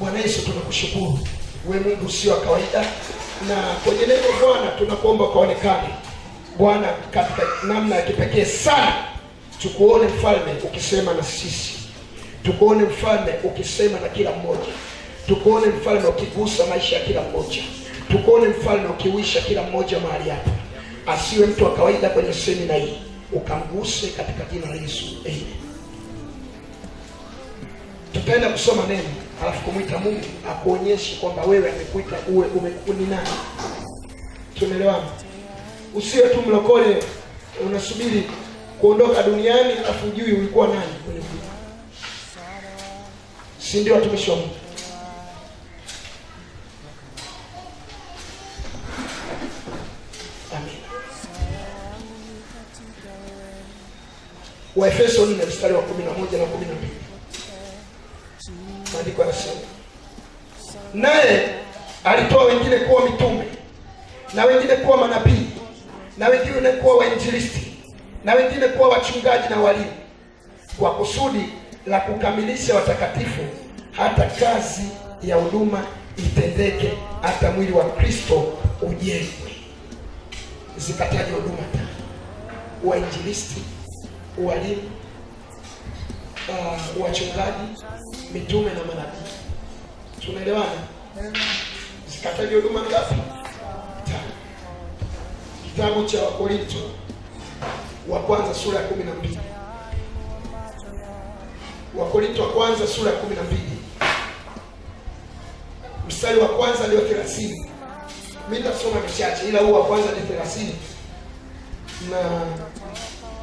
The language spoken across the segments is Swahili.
Bwana Yesu, tunakushukuru. Wewe Mungu sio kawaida, na kwenye neno Bwana tunakuomba kaonekane Bwana katika namna ya kipekee sana. Tukuone mfalme ukisema na sisi, tukuone mfalme ukisema na kila mmoja, tukuone mfalme ukigusa maisha ya kila mmoja, tukuone mfalme ukiwisha kila mmoja mahali hapa. Asiwe mtu wa kawaida kwenye semina hii, ukamguse katika jina la Yesu, amen. Tutaenda kusoma neno alafu kumwita Mungu akuonyeshe kwamba wewe amekuita uwe umekuni nani. Tumeelewana? Usiwe tu mlokole unasubiri kuondoka duniani alafu hujui ulikuwa nani kwenye kuita. Si ndio watumishi wa Mungu? Amen. Waefeso 4 mstari wa 11 na 12. Maandiko yanasema, naye alitoa wengine kuwa mitume, na wengine kuwa manabii, na wengine kuwa wainjilisti, na wengine kuwa wachungaji na walimu, kwa kusudi la kukamilisha watakatifu, hata kazi ya huduma itendeke, hata mwili wa Kristo ujengwe. Zikataje huduma tano: wainjilisti, walimu, wachungaji, mitume na manabii. Tunaelewana? Zikataje huduma ngapi? Tano. Kitabu cha Wakorintho wa kwanza sura ya 12. Wakorintho wa kwanza sura ya 12 mstari wa kwanza ndio 30. Mimi nitasoma michache, ila huo wa kwanza ni 30 na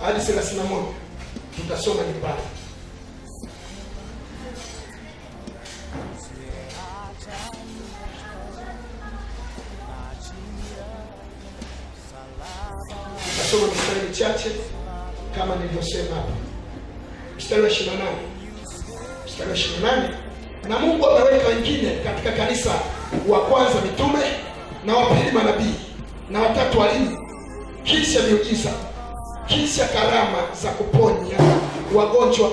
hadi 31 tutasoma ni pale. Tutasoma mstari michache kama nilivyosema hapa. Mstari wa 28. Mstari wa 28. Na Mungu ameweka wengine katika kanisa, wa kwanza mitume, na wa pili manabii, na wa tatu walimu, kisha miujiza, kisha karama za kuponya wagonjwa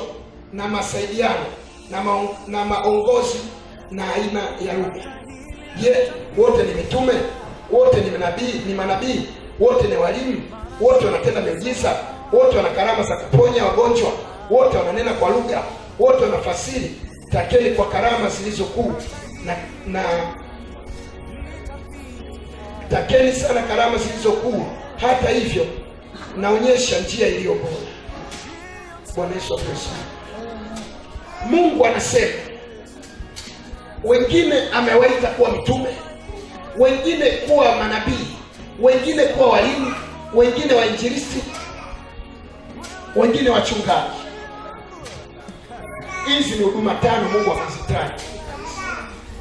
na masaidiano na maongozi na aina ya lugha. Je, wote ni mitume? Wote ni manabii? Wote ni walimu? Wote wanatenda miujiza? Wote wana karama za kuponya wagonjwa? Wote wananena kwa lugha? Wote wanafasiri? Takeni kwa karama zilizokuu na takeni sana karama zilizokuu. Hata hivyo naonyesha njia iliyo bora. Bwana Yesu asifiwe. Mungu anasema wengine amewaita kuwa mitume, wengine kuwa manabii, wengine kuwa walimu, wengine wainjilisti, wengine wachungaji. Hizi ni huduma tano Mungu amezitaja.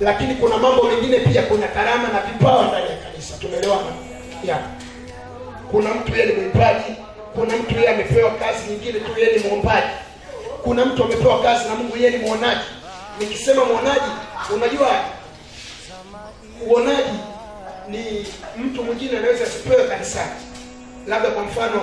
Lakini kuna mambo mengine pia, kuna karama na vipawa ndani ya kanisa. Tumeelewana? Kuna mtu yeye ni mwimbaji, kuna mtu yeye amepewa kazi nyingine tu, yeye ni muombaji. Kuna mtu amepewa kazi na Mungu, yeye ni muonaji. Nikisema muonaji, unajua uonaji ni mtu mwingine anaweza asipewe kanisani. Labda kwa mfano,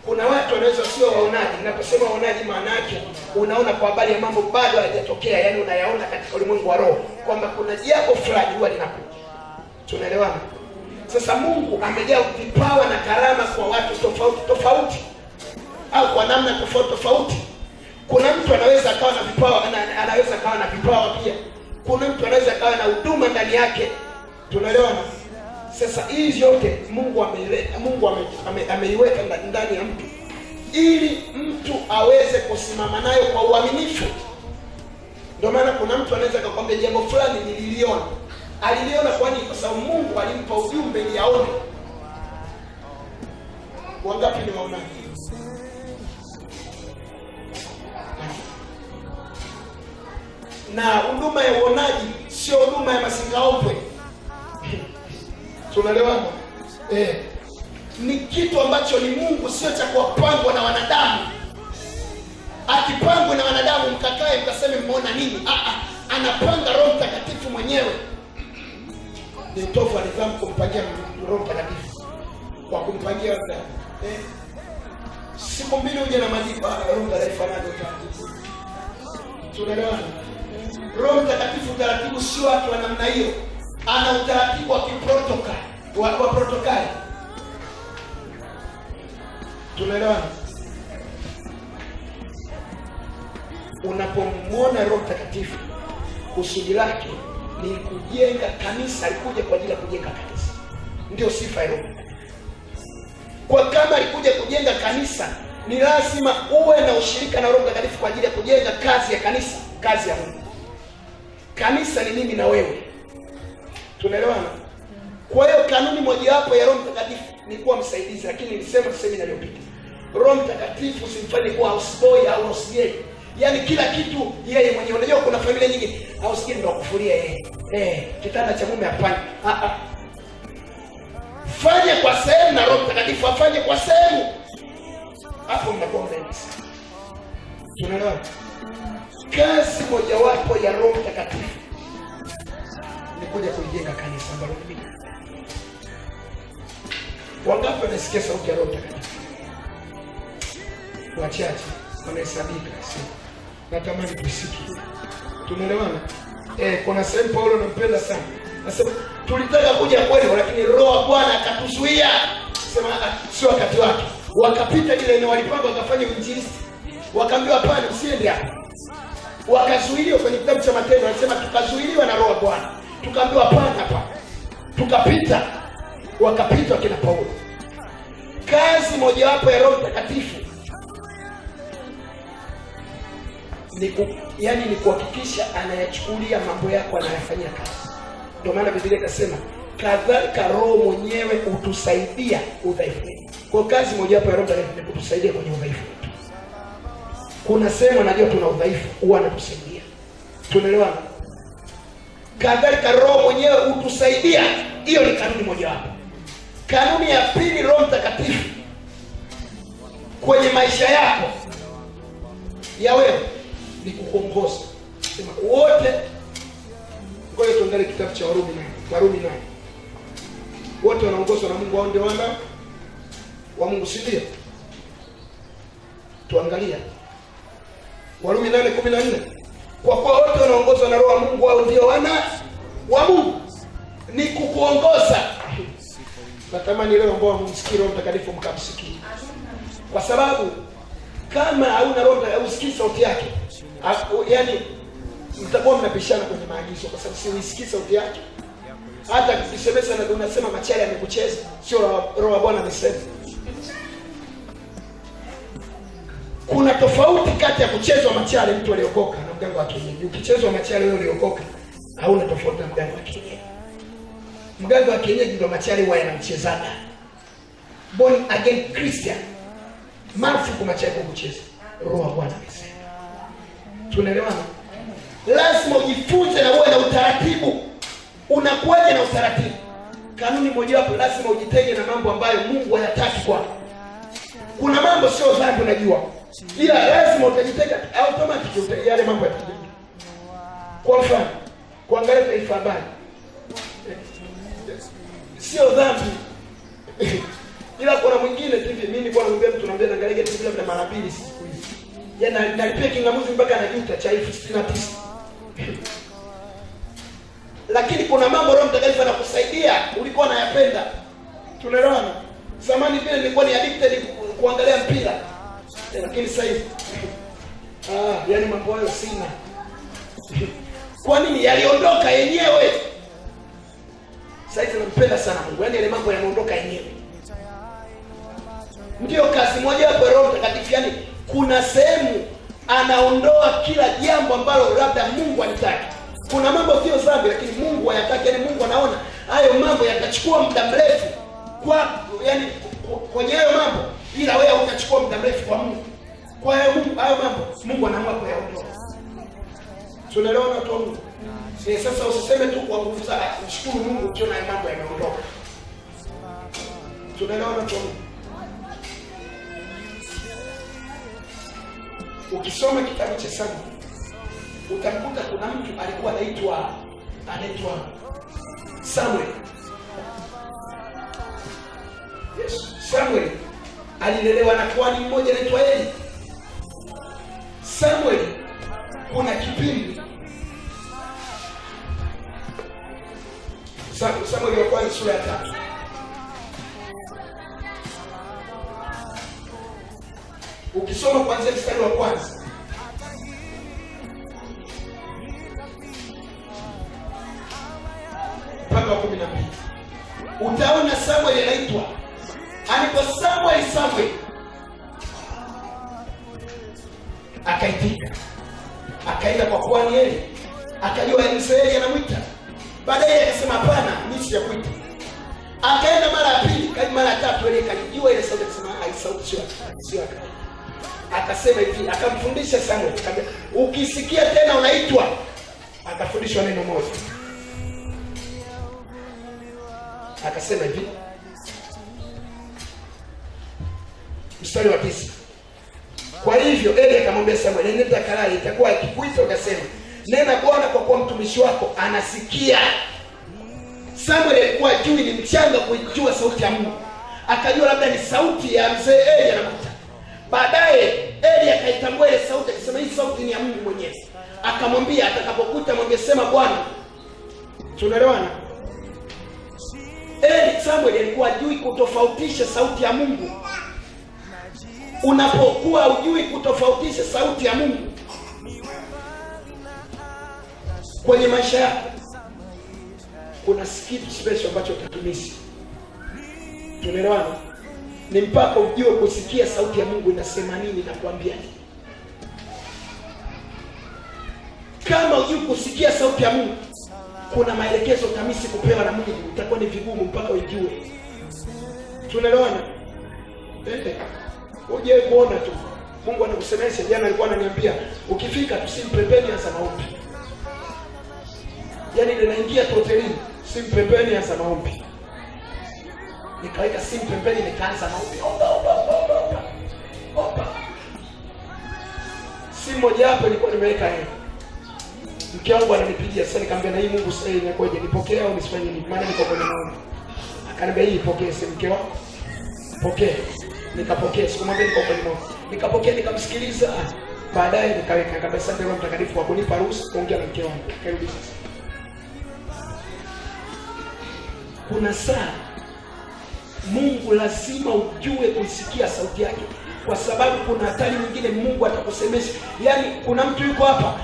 kuna watu wanaweza sio waonaji. Ninaposema waonaji, maana yake unaona kwa habari ya mambo bado hayajatokea, yani unayaona katika ulimwengu wa roho kwamba kuna jambo fulani huwa linakuja. Tunaelewana? Sasa Mungu amejaa vipawa na karama kwa watu tofauti tofauti, au kwa namna tofauti tofauti. Kuna mtu anaweza akawa na vipawa, anaweza akawa na vipawa pia. Kuna mtu anaweza akawa na huduma ndani yake. Tunaelewana? Sasa hizi yote Mungu ameiweka ndani ya mtu ili mtu aweze kusimama nayo kwa uaminifu. Ndio maana kuna mtu anaweza kukwambia jambo fulani nililiona. Aliliona kwa nini? Kwa sababu Mungu alimpa ujumbe ili aone. Wangapi ni waonaji? Na huduma ya uonaji sio huduma ya masingaombwe. Tunaelewana? Ni kitu ambacho ni Mungu, sio cha kupangwa na wanadamu. Akipangwa na wanadamu mkakae mkaseme mmeona nini? Anapanga Roho Mtakatifu mwenyewe. Ni utovu wa nidhamu kumpangia Roho Mtakatifu kwa kumpangia siku mbili uje na majibu. Roho Mtakatifu anaje? Tunaelewana? Roho Mtakatifu sio watu wa namna hiyo. Ana utaratibu wa kiprotokali, wa protokali. Tunaelewana? Unapomwona Roho Mtakatifu, kusudi lake ni kujenga kanisa. Alikuja kwa ajili ya kujenga kanisa, ndio sifa ya Roho. Kwa kama alikuja kujenga kanisa, ni lazima uwe na ushirika na Roho Mtakatifu kwa ajili ya kujenga kazi ya kanisa, kazi ya Mungu. Kanisa ni mimi na wewe. Tunaelewana? Kwa hiyo kanuni mojawapo ya Roho Mtakatifu ni kuwa msaidizi, lakini nilisema semina iliyopita, Roho Mtakatifu usimfanye kuwa houseboy au house girl. Yaani kila kitu yeye mwenyewe. Unajua kuna familia nyingi house girl ndio kufuria yeye. Kitanda cha mume hapana. Fanye kwa sehemu na Roho Mtakatifu afanye kwa sehemu. Hapo mnakuwa mnaisi. Tunaelewana? Kazi mojawapo ya Roho Mtakatifu ni kuja kujenga kanisa ambalo ni mimi. Wangapi wanasikia sauti ya Roho Mtakatifu? Wachache wanahesabika. Natamani kusikia. Tunaelewana? Kuna sehemu Paulo anampenda sana. Anasema tulitaka kuja kweli, lakini Roho wa Bwana akatuzuia. Sema sio wakati wake. Wakapita ile eneo walipanga wakafanya uinjilisti. Wakaambiwa hapana, usiende hapo. Wakazuiliwa kwenye kitabu cha Matendo, anasema tukazuiliwa na Roho wa Bwana. Tukaambiwa hapana hapa. Tukapita. Wakapita kina Paulo. Kazi mojawapo ya Roho Mtakatifu ni kuhakikisha anayachukulia mambo yako, anayafanyia kazi. Ndio maana Biblia ikasema kadhalika Roho mwenyewe utusaidia udhaifu wetu. Kwa kazi mojawapo ya Roho ni kutusaidia kwenye udhaifu wetu. Kuna sehemu anajua tuna udhaifu, huwa anatusaidia. Tunaelewana? Kadhalika Roho mwenyewe utusaidia. Hiyo ni kanuni mojawapo. Kanuni ya pili, Roho Mtakatifu kwenye maisha yako ya wewe ni kukuongoza. Sema wote, ngoja tuangalie kitabu cha Warumi 9. Wote wanaongozwa na Mungu, wao ndio wana wa Mungu, si ndio? Tuangalia Warumi 8:14. Kwa kuwa wote wanaongozwa na Roho wa Mungu, wao ndio wana wa Mungu. Ni kukuongoza. Natamani leo ambao mumsikie Roho Mtakatifu mkamsikie. Kwa sababu kama hauna Roho Mtakatifu, usikii sauti yake, yaani mtakuwa mnapishana kwenye maagizo, kwa sababu si usikii sauti yake. Hata kisemesa na unasema machali amekucheza, sio Roho wa Bwana amesema. Kuna tofauti kati ya kuchezwa machali mtu aliokoka na mganga wa kienyeji. Ukichezwa machali wewe uliokoka, hauna tofauti na mganga wa kienyeji. Mganga wa kienyeji ndio machali wao yanamchezaga. Born again Christian, marufuku machali kucheza. Roho wa Bwana amesema. Tunaelewana? Lazima ujifunze na uwe na utaratibu. Unakuwaje na utaratibu? Kanuni mojawapo, lazima ujitenge na mambo ambayo Mungu hayataki kwako. Kuna mambo sio dhambi unajua, ila lazima utajitenga automatic yale mambo yatajitenga. Kwa mfano, kuangalia taifa habari sio dhambi. Ila kuna mwingine hivi, mimi nilikuwa namwambia mtu, naambia angalia TV labda mara 2 siku hizi. Yaani nalipia kingamuzi mpaka anajuta cha 69. Lakini kuna mambo Roho Mtakatifu anakusaidia ulikuwa unayapenda. Tunaelewana? Zamani vile nilikuwa ni addicted kuangalia mpira. Lakini sasa hivi yaani mambo hayo sina. Kwa nini? Yaliondoka yenyewe. Sasa hivi nampenda sana Mungu. Yaani ile mambo yanaondoka yenyewe. Ndio kazi moja ya Roho Mtakatifu, yaani kuna sehemu anaondoa kila jambo ambalo labda Mungu alitaka. Kuna mambo sio dhambi lakini Mungu hayataki, yaani Mungu anaona hayo mambo yatachukua muda mrefu kwa, yaani kwenye hayo mambo, ila wewe utachukua muda mrefu kwa Mungu. Kwa hiyo Mungu hayo mambo Mungu anaamua kuyaondoa. Tunaelewana watu wa Mungu? Sasa usiseme tu kwa nguvu za kushukuru Mungu ukiona hayo mambo yameondoka. Tunaelewana watu wa Mungu? Ukisoma kitabu cha Samuel utamkuta kuna mtu alikuwa anaitwa Samuel. Yes, Samuel alilelewa na kuhani mmoja anaitwa Eli. Samuel kuna kipindi Samueli wa kwanza sura ya 3. Ukisoma kuanzia mstari wa kwanza mpaka 12, utaona Samueli anaitwa. Alipo Samueli akaitika, akaenda kwa kuhani Eli, akajua Israeli anamwita. Baadaye akasema hapana, mimi sijakuita. Akaenda mara ya pili, kaja mara ya tatu, Eli akajua ile sauti, akasema hai, sauti sio akaita. Akasema hivi, akamfundisha Samuel, akamwambia ukisikia tena unaitwa. Akafundishwa neno moja, akasema hivi, mstari wa 9, kwa hivyo Eli akamwambia Samuel, nenda kalale, itakuwa akikuita ukasema, nena Bwana, kwa kuwa mtumishi wako anasikia. Samuel alikuwa juu, ni mchanga kujua sauti ya Mungu. Akajua labda ni sauti ya mzee Eli anakuta. Baadaye Eli akaitambua ile sauti, akisema hii sauti ni ya Mungu mwenyewe. Akamwambia atakapokuta mwambie sema Bwana. Tunaelewana? Samuel alikuwa hajui kutofautisha sauti ya Mungu. Unapokuwa hujui kutofautisha sauti ya Mungu kwenye maisha yako, kuna kitu special ambacho utatumisi. Tunaelewana? Ni mpaka ujue kusikia sauti ya Mungu inasema nini na kuambia nini. Kama ujue kusikia sauti ya Mungu, kuna maelekezo kamisi kupewa na Mungu, itakuwa ni vigumu mpaka ujue. Tunaelewana? Uje kuona tu Mungu anakusemesha. Jana alikuwa ananiambia ukifika tusimpembeni hasa maombi. Yaani ninaingia tu hotelini, simpembeni hasa maombi. Nikaweka simu pembeni, nikaanza maombi. Opa. Simu moja hapo ilikuwa nimeweka yeye. Mke wangu ananipigia sasa, nikamwambia na hii Mungu sasa inakoje, nipokee au nisifanye nini? Maana niko kwenye maombi. Akaniambia hii ipokee, simu mke wangu. Pokea. Nikapokea, sikumwambia niko kwenye maombi. Nikapokea, nikamsikiliza. Baadaye nikaweka, nikamwambia asante Roho Mtakatifu kwa kunipa ruhusa kuongea na mke wangu. Karudi sasa. Kuna saa Mungu lazima ujue kusikia sauti yake, kwa sababu kuna hatari nyingine Mungu atakusemesha. Yaani kuna mtu yuko hapa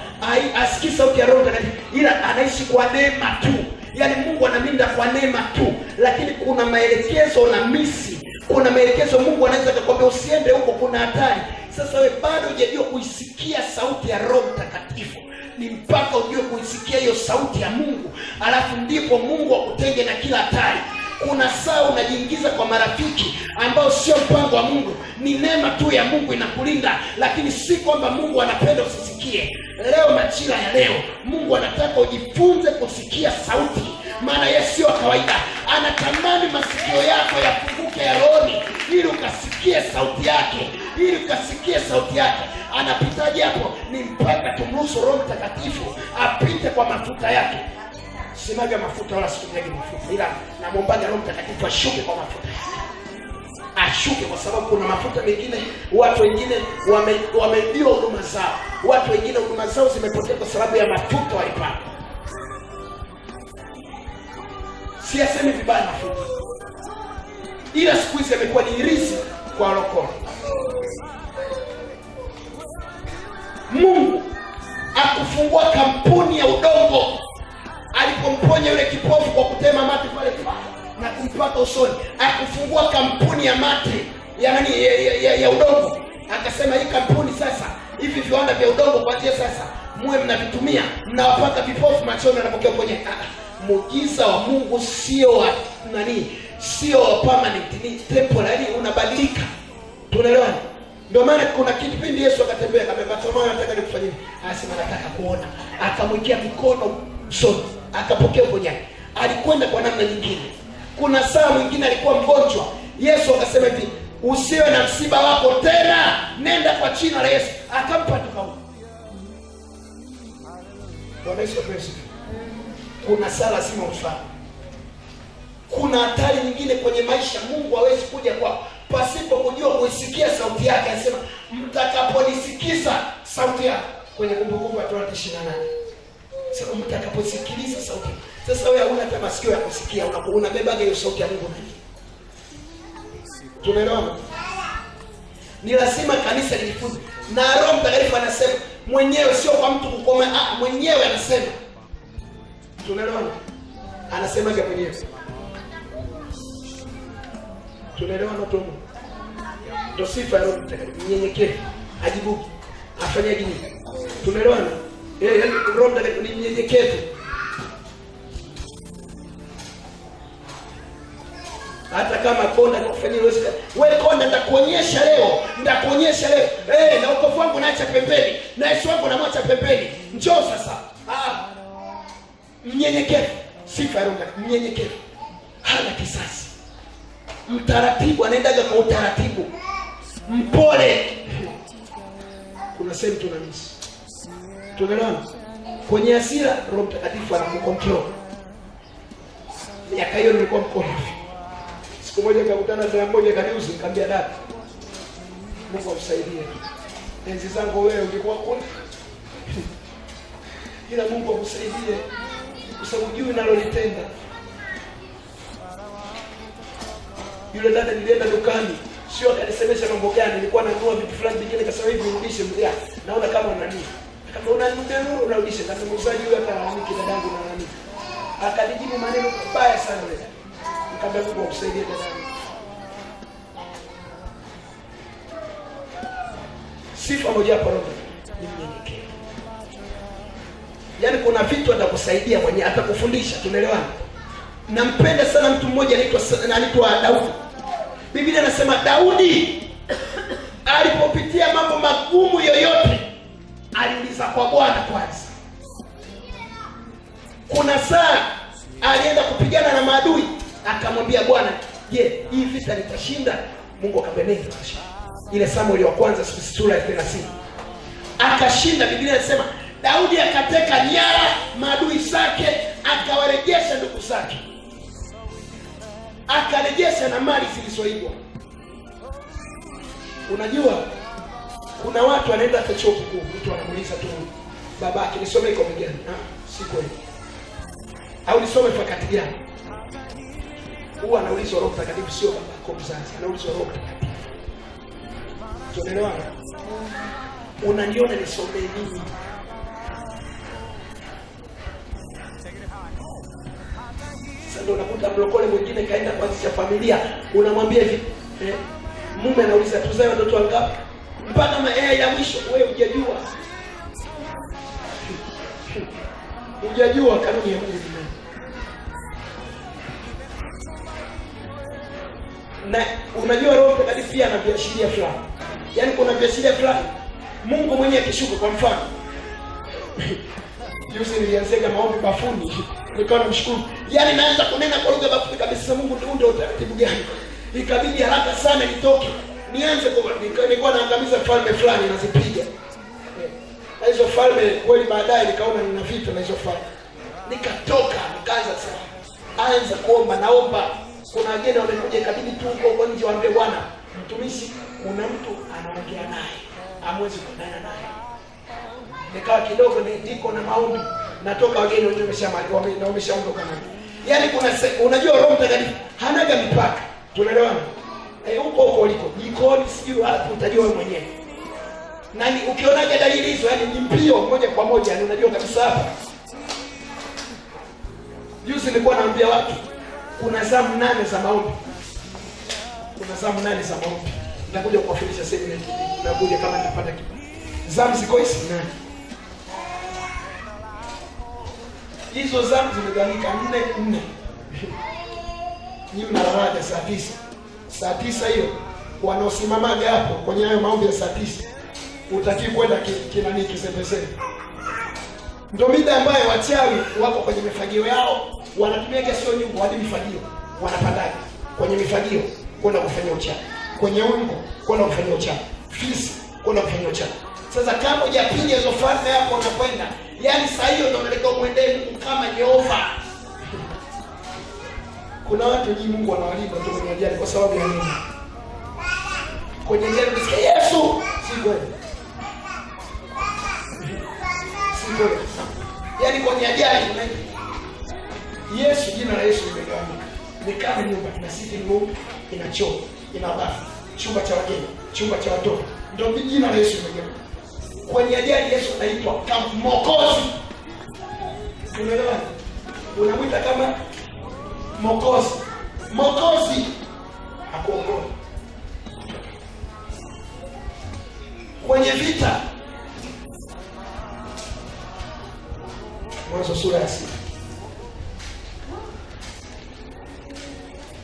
asikii sauti ya Roho Mtakatifu, ila anaishi kwa neema tu. Yaani Mungu anaminda kwa neema tu, lakini kuna maelekezo na misi. Kuna maelekezo Mungu anaweza kukwambia usiende huko, kuna hatari. Sasa wewe bado hujajua kuisikia sauti ya Roho Mtakatifu. Ni mpaka ujue kuisikia hiyo sauti ya Mungu, alafu ndipo Mungu akutenge na kila hatari. Kuna saa unajiingiza kwa marafiki ambao sio mpango wa Mungu. Ni neema tu ya Mungu inakulinda, lakini si kwamba Mungu anapenda usisikie. Leo majira ya leo Mungu anataka ujifunze kusikia sauti, maana yeye sio kawaida. Anatamani masikio yako yafunguke ya rohoni ili ukasikie sauti yake, Anapitaje hapo? Ni mpaka tumruhusu Roho Mtakatifu apite kwa mafuta yake. Sinaga mafuta wala sikunyagi mafuta, ila namwombaga Roho Mtakatifu ashuke kwa mafuta. Ashuke, kwa sababu kuna mafuta mengine watu wengine wameibiwa huduma zao. Watu wengine huduma zao zimepotea kwa sababu ya mafuta walipata. Siyasemi vibaya mafuta, ila siku hizi yamekuwa ni irizi kwa lokole. Mungu akufungua kampuni ya udongo. Alipomponya yule kipofu kwa kutema mate pale na kumpaka usoni, akufungua kampuni ya mate ya udongo. Akasema hii kampuni sasa, hivi viwanda vya udongo kuanzia sasa muwe mnavitumia, mnawapaka vipofu machoni wanapokea kwenye. Muujiza wa Mungu sio permanent, ni temporary, unabadilika. Tunaelewana? Ndio maana kuna kipindi Yesu akatembea, akamwambia Bartimayo, nataka nikufanyie. Anasema nataka kuona. Akamwekea mikono usoni, akapokea uponyaji. Alikwenda kwa namna nyingine. Kuna saa mwingine alikuwa mgonjwa. Yesu akasema hivi, usiwe na msiba wako tena, nenda kwa jina la Yesu. Akampa tukao. Bwana Yesu asifiwe. Kuna saa lazima ufahamu. Kuna hatari nyingine kwenye maisha Mungu hawezi kuja kwa pasipo kujua kuisikia sauti yake. Anasema mtakaponisikiza sauti yake, kwenye Kumbukumbu la Torati 28. Sasa mtakaposikiliza sauti. Sasa wewe huna hata masikio ya kusikia, unabeba hiyo sauti ya Mungu ndani. Tumeelewana? Ni lazima kanisa lijifunze. Na Roho Mtakatifu anasema mwenyewe, sio kwa mtu kukoma, mwenyewe anasema. Tunaelewana? Anasemaga mwenyewe. Tunaelewana tu? Ndio sifa ya Roho Mtakatifu, mnyenyekevu, ajibu, afanye nini? Tunaelewana? Roho Mtakatifu ni mnyenyekevu. Hata kama konda kufanyia wewe konda, nitakuonyesha leo. Na ukofu wangu naacha pembeni, na Yesu wangu namwacha pembeni. Njoo sasa. Mnyenyekevu, sifa ya Roho, mnyenyekevu. Hana kisasi. Mtaratibu, anaendaga kwa utaratibu. Mpole. Kuna sehemu tunamisi. Tunaelewana? Kwenye hasira Roho Mtakatifu anakukontrol. Miaka hiyo nilikuwa mkorofi. Siku moja nikakutana na mmoja kaniuzi, nikamwambia dada, Mungu amsaidie. Enzi zangu wewe ungekuwa kule. Ila Mungu amsaidie. Usijui nalolitenda. Yule dada nilienda dukani, sio akanisemesha mambo gani, nilikuwa nanunua vitu fulani vingine, kasema hivi urudishe mzee. Naona kama unani. Kama unarudisha, kama muuzaji yule ataamiki dadangu na nani. Akanijibu maneno mabaya sana yule. Nikamwambia Mungu akusaidie dadangu. Sifa moja hapo ni mnyenyekevu. Yaani kuna vitu atakusaidia mwenyewe, atakufundisha. Tunaelewana? Nampenda sana mtu mmoja anaitwa Daudi. Biblia inasema Daudi alipopitia mambo magumu yoyote aliuliza kwa Bwana kwanza. Kuna saa alienda kupigana na maadui, akamwambia Bwana, je, hii vita nitashinda? Mungu akamwambia utashinda. Ile Samueli wa kwanza sura ya 30. Akashinda. Biblia inasema Daudi akateka nyara maadui zake, akawarejesha ndugu zake. Akarejesha na mali zilizoibwa. Unajua kuna watu wanaenda hata chuo kikuu, mtu anamuuliza tu babake, nisome iko gani? Si kweli. Au nisome fakati gani? Huwa anaulizwa Roho Mtakatifu, sio babako mzazi, anaulizwa Roho Mtakatifu. Tunaelewana? Unaniona nisome nini? Ndio unakuta mlokole mwingine kaenda kuanzisha familia, unamwambia hivi, mume anauliza tuzae watoto wangapi? Mpaka ya mwisho wewe hujajua. Hujajua kanuni ya Mungu ni nini. Na unajua Roho Mtakatifu pia ana viashiria fulani. Yaani kuna viashiria fulani Mungu mwenyewe akishuka, kwa mfano juzi nilianzega maombi bafuni, nikawa namshukuru. Yaani naanza kunena kwa lugha bafuni kabisa. Mungu ndio utaratibu gani? Ikabidi haraka sana nitoke. Nianze kwa nilikuwa naangamiza falme fulani nazipiga. Hizo falme kweli baadaye nikaona nina vita na hizo falme. Nikatoka, nikaanza sasa. Anza kuomba, naomba. Kuna wageni wamekuja, ikabidi tu huko nje waambie Bwana, mtumishi kuna mtu anaongea naye. Hamwezi kuendana naye. Nikawa kidogo niko na maombi, natoka wageni wote wameshaondoka nani. Yaani kuna unajua Roho Mtakatifu hanaga mipaka. Tunaelewana? Huko uliko jikoni, sijui hapo utajua wewe mwenyewe. Nani ukionaje dalili hizo, yani ni mpio moja kwa moja, yani unajua kabisa hapa. Juzi nilikuwa naambia watu kuna zamu 8 za maombi. Kuna zamu 8 za maombi. Nitakuja kuwafundisha semina hii. Nakuja kama nitapata kitu. Zamu ziko hizi 8. Hizo zamu zimegawanyika 4. Nyinyi mnalala saa 9. Saa 9 hiyo wanaosimamaga hapo kwenye hayo maombi ya saa 9 utaki kwenda kinani kisembeseni. Ndio mida ambayo wachawi wako kwenye mifagio yao, wanatumia sio nyumba hadi mifagio. Wanapandaga kwenye mifagio kwenda kufanya uchawi. Kwenye ungo kwenda kufanya uchawi. Fisi kwenda kufanya uchawi. Sasa kama hujapiga hizo falme hapo unakwenda, yani saa hiyo ndio unaleka muendeni kama Jehova. Kuna watu nyinyi Mungu anawalinda tu kwenye ajali kwa sababu ya nini? Kwenye ajali msikia Yesu, si kweli. Si kweli. Yaani yaani kwenye ajali Yesu, jina la Yesu limegawanyika. Ni kama nyumba ina sitting room, ina choo, ina bafu, chumba cha wageni, chumba cha watoto. Ndio jina la Yesu limegawanyika. Kwenye ajali Yesu anaitwa kama Mwokozi. Unaelewa? Unamwita kama Mwokozi. Mwokozi akuokoa. Kwenye vita, Mwanzo sura ya 6.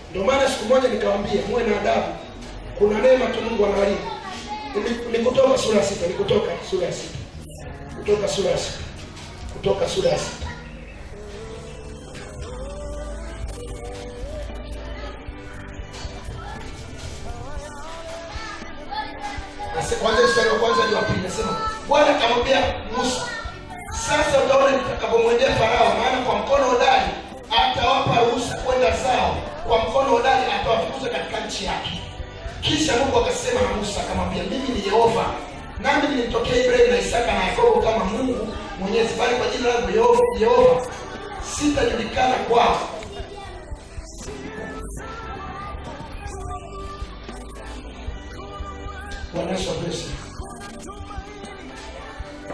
Ndio maana siku moja nikawaambia muwe na adabu. Kuna neema tu Mungu anawalinda. Nikutoka sura ya 6, Kutoka sura ya 6. Kutoka sura ya 6. Kwanza mstari wa kwanza ni wa pili, nasema Bwana akamwambia Musa, sasa utaona nitakapomwendea Farao, maana kwa mkono hodari atawapa ruhusa kwenda zao, kwa mkono hodari atawafukuza katika nchi yake. Kisha Mungu akasema na Musa akamwambia, mimi ni Yehova, nami nilimtokea Ibrahimu na Isaka na Yakobo kama Mungu Mwenyezi, bali kwa jina langu Yehova sitajulikana kwao. Bwana Yesu asifiwe.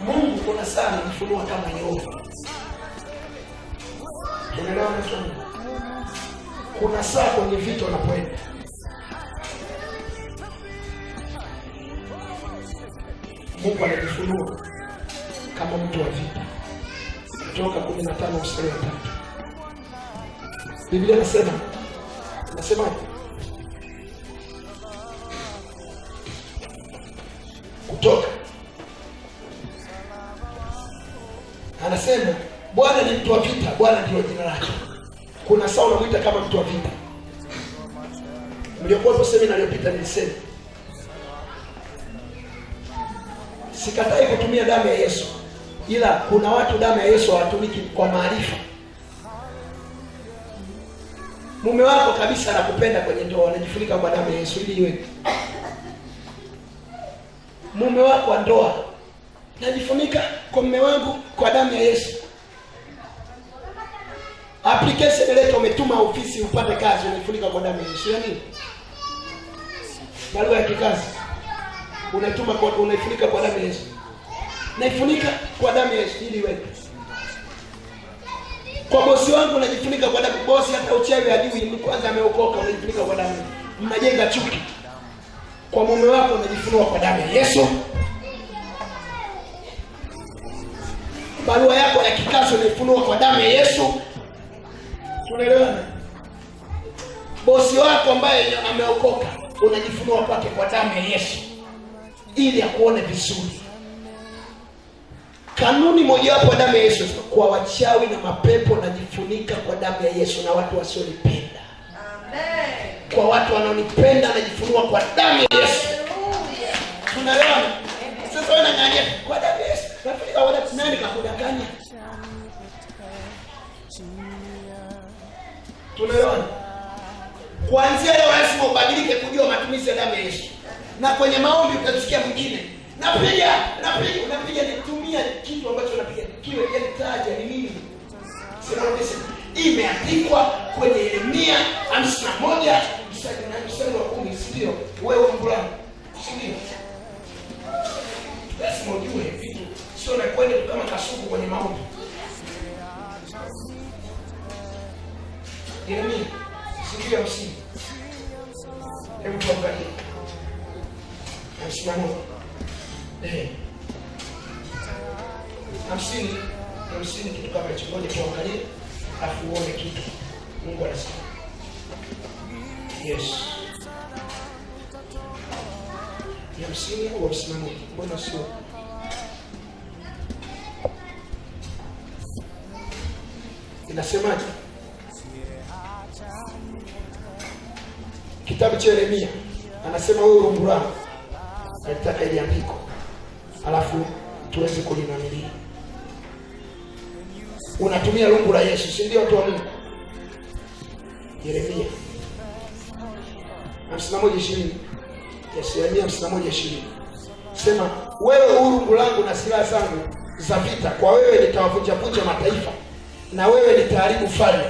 Mungu kuna sana mfunua kama Yehova. Unaelewa nini? Kuna saa kwenye vita unapoenda. Mungu anajifunua kama mtu wa vita. Kutoka 15 mstari wa 3. Biblia inasema Kutoka anasema Bwana ni mtu wa vita, Bwana ndio jina lake. Kuna saa unamuita kama mtu wa vita. Mliokuwa hapo semina iliyopita nilisema sikatai kutumia damu ya Yesu, ila kuna watu damu ya Yesu hawatumiki kwa maarifa. Mume wako kabisa anakupenda kwenye ndoa, anajifunika kwa damu ya Yesu ili iwe. Mume wako wa ndoa, najifunika kwa mume wangu kwa damu ya Yesu. Application letter umetuma ofisi upate kazi, unajifunika kwa damu ya Yesu. Yaani barua ya kikazi unatuma kwa, unaifunika kwa damu ya Yesu. Naifunika kwa damu ya Yesu ili iwe. Kwa bosi wangu unajifunika kwa damu. Bosi hata uchawi hajui, ni kwanza ameokoka, unajifunika kwa damu. Mnajenga chuki. Kwa mume wako unajifunua kwa damu ya Yesu. Barua yako ya kikazi unaifunua kwa damu ya Yesu. Tunaelewana? Bosi wako ambaye ameokoka unajifunua kwake kwa damu ya Yesu ili akuone vizuri. Kanuni mojawapo ya damu ya Yesu, kwa wachawi na mapepo najifunika kwa damu ya Yesu, na watu wasionipenda. Amen. Kwa watu wanaonipenda najifunua kwa damu ya Yesu. Tunaelewana? Sasa wewe unang'ania kwa damu ya Yesu. Nafikiri wala nani kakudanganya? Tunaelewana? Kuanzia leo lazima ubadilike kujua matumizi ya damu ya Yesu. Na kwenye maombi utasikia mwingine unapiga nitumia kitu ambacho unapiga kiwe yani taja ni nini? Sinaonekana imeandikwa kwenye Yeremia 51 mstari wa 10, sio wewe mbulani. Sio. Lazima ujue vitu sio na kwenda kama kasuku kwenye maombi. Yeremia sio msingi. Hebu tuangalie. Msimamo. 50 kitu kama hicho. Ngoja tuangalie afu uone kitu. Mungu anasema. Yes. 50 au msimamo. Mbona sio? Inasemaje? Kitabu cha Yeremia anasema wewe umbura nataka ile andiko alafu tuweze kulinamilia. Unatumia lungu la Yesu, si ndio? Watu wa Mungu. Yeremia 51:20. Yes, Yeremia 51:20. Sema wewe lungu langu na silaha zangu za vita. Kwa wewe nitawavunja mataifa, na wewe nitaharibu falme.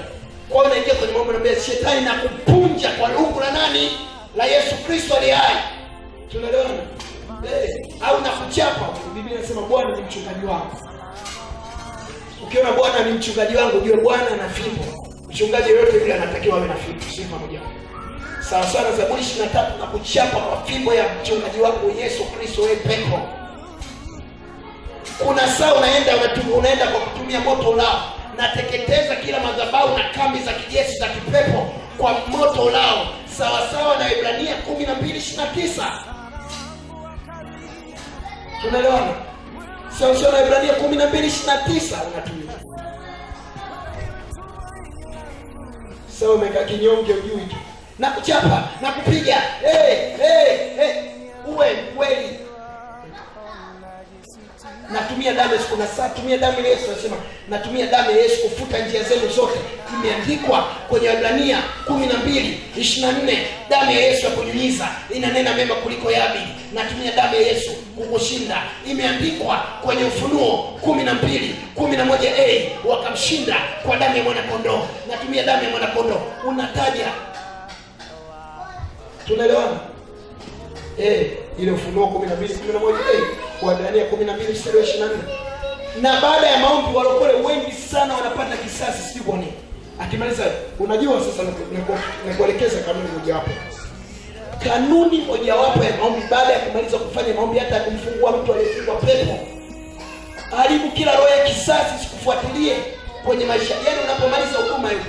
Kwa hiyo unaingia kwenye mambo na shetani na kupunja kwa lungu la nani? La Yesu Kristo aliye hai. Tunaelewana? Au na kuchapa. Biblia inasema Bwana ni mchungaji wangu. Ukiona Bwana ni mchungaji wangu, ndio Bwana ana fimbo. Mchungaji yote yule anatakiwa awe na fimbo, sifa moja. Sawa sawa na Zaburi 23, na kuchapa kwa fimbo ya mchungaji wako Yesu Kristo, wewe pepo. Kuna saa unaenda kwa kutumia moto ulao, nateketeza kila madhabahu na kambi za kijeshi za kipepo kwa moto ulao, sawa sawa na Ibrania 12:29. Tunaelewana? Sawa sawa na Ibrania 12:29 unatumia. Sawa, umekaa kinyonge ujui tu. Na kuchapa, na kupiga. Uwe kweli. Natumia damu ya Yesu. Kuna saa tumia damu ya Yesu, anasema natumia damu ya Yesu kufuta njia zenu zote. Imeandikwa kwenye Ibrania 12:24, damu ya Yesu ya kunyunyiza inanena mema kuliko ya Abeli. Natumia damu ya Yesu kukushinda. Imeandikwa kwenye Ufunuo 12:11, wakamshinda kwa damu ya mwana kondoo. Natumia damu ya mwana kondoo. Unataja. Tunaelewana? Ile Ufunuo 12:11, Waebrania 12:24. Na baada ya maombi walokole wengi sana wanapata kisasi, sio kwa nini? Akimaliza, unajua sasa nakuelekeza kanuni mojawapo. Kanuni mojawapo ya maombi, baada ya kumaliza kufanya maombi, hata kumfungua mtu aliyefungwa pepo, haribu kila roho ya kisasi sikufuatilie kwenye maisha. Yaani unapomaliza huduma hiyo,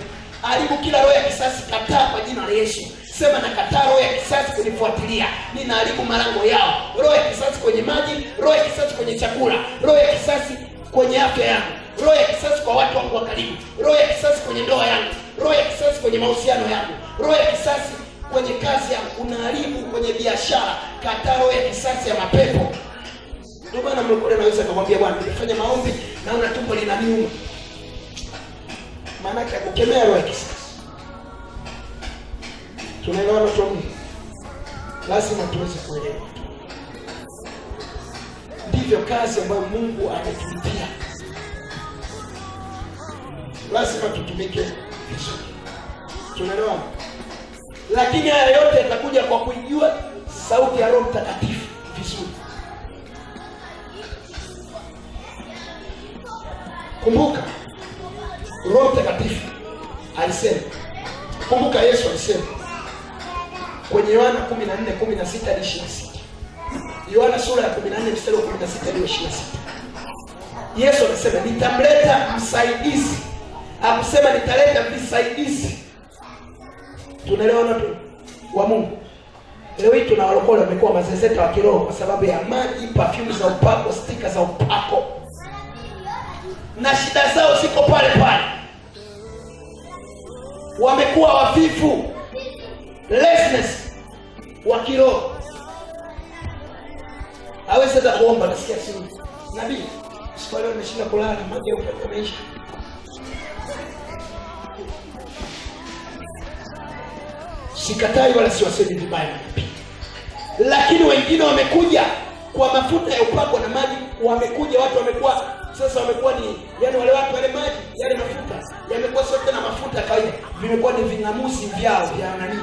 haribu kila roho ya kisasi, kataa kwa jina la Yesu. Sema nakataa roho ya kisasi kunifuatilia. Ninaharibu malango yao. Roho ya kisasi kwenye maji, roho ya kisasi kwenye chakula, roho ya kisasi kwenye afya yangu, roho ya kisasi kwa watu wangu wa karibu, roho ya kisasi kwenye ndoa yangu, roho ya kisasi kwenye mahusiano yangu, roho ya kisasi kwenye kazi yangu. Unaharibu kwenye biashara. Kataa roho ya kisasi ya mapepo. Ndio maana mlokole naweza kumwambia Bwana, nifanye maombi na una tumbo linaniuma. Maana yake kukemea roho ya kisasi. Tunaelewana tu? Lazima tuweze kuelewa. Ndivyo kazi ambayo Mungu ametupatia. Lazima tutumike vizuri. Tunaelewana? Lakini haya yote yatakuja kwa kujua sauti ya Roho Mtakatifu vizuri. Kumbuka Roho Mtakatifu alisema. Kumbuka Yesu alisema kwenye Yohana 14:16-26. Yohana sura ya 14 mstari wa 16-26. Yesu anasema nitamleta msaidizi. Akusema nitaleta visaidizi. Tunaelewana tu wa Mungu. Leo hii tuna walokole wamekuwa mazezeta wa kiroho kwa sababu ya maji, perfume za upako, stika za upako. Na shida zao ziko pale pale. Wamekuwa wafifu. Laziness wa kiroho. Hawezi hata kuomba. Nasikia simu nabii, siku leo nimeshinda kulala, maji yako yameisha. Sikatai wala siwasemi vibaya, lakini wengine wamekuja kwa mafuta ya upako na maji. Wamekuja watu wamekuwa sasa wamekuwa ni yani wale watu wale maji yale mafuta yamekuwa sio tena mafuta kawaida, vimekuwa ni vingamuzi vyao vya nani.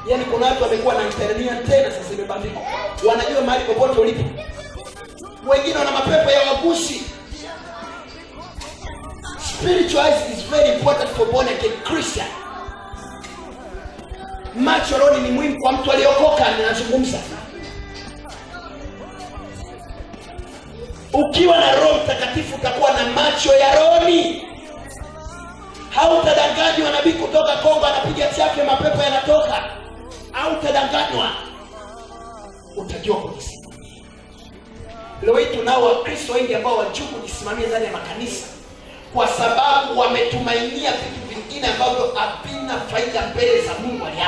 Yani kuna watu wamekuwa na internia tena sasa imebadilika. Wanajua mahali popote ulipo. Wengine wana mapepo ya wagushi. Spirituality is very important for born again Christian. Macho roho ni muhimu kwa mtu aliyeokoka. Ninazungumza ukiwa na Roho Mtakatifu utakuwa na macho ya rohoni. Hautadanganywa nabii kutoka Kongo anapiga chafya mapepo yanatoka. Hautadanganywa. Utajua kujisimamia. Leo hii tunao Wakristo wengi ambao wajui kujisimamia ndani ya makanisa kwa sababu wametumainia vitu vingine ambavyo havina faida mbele za Mungu aliye.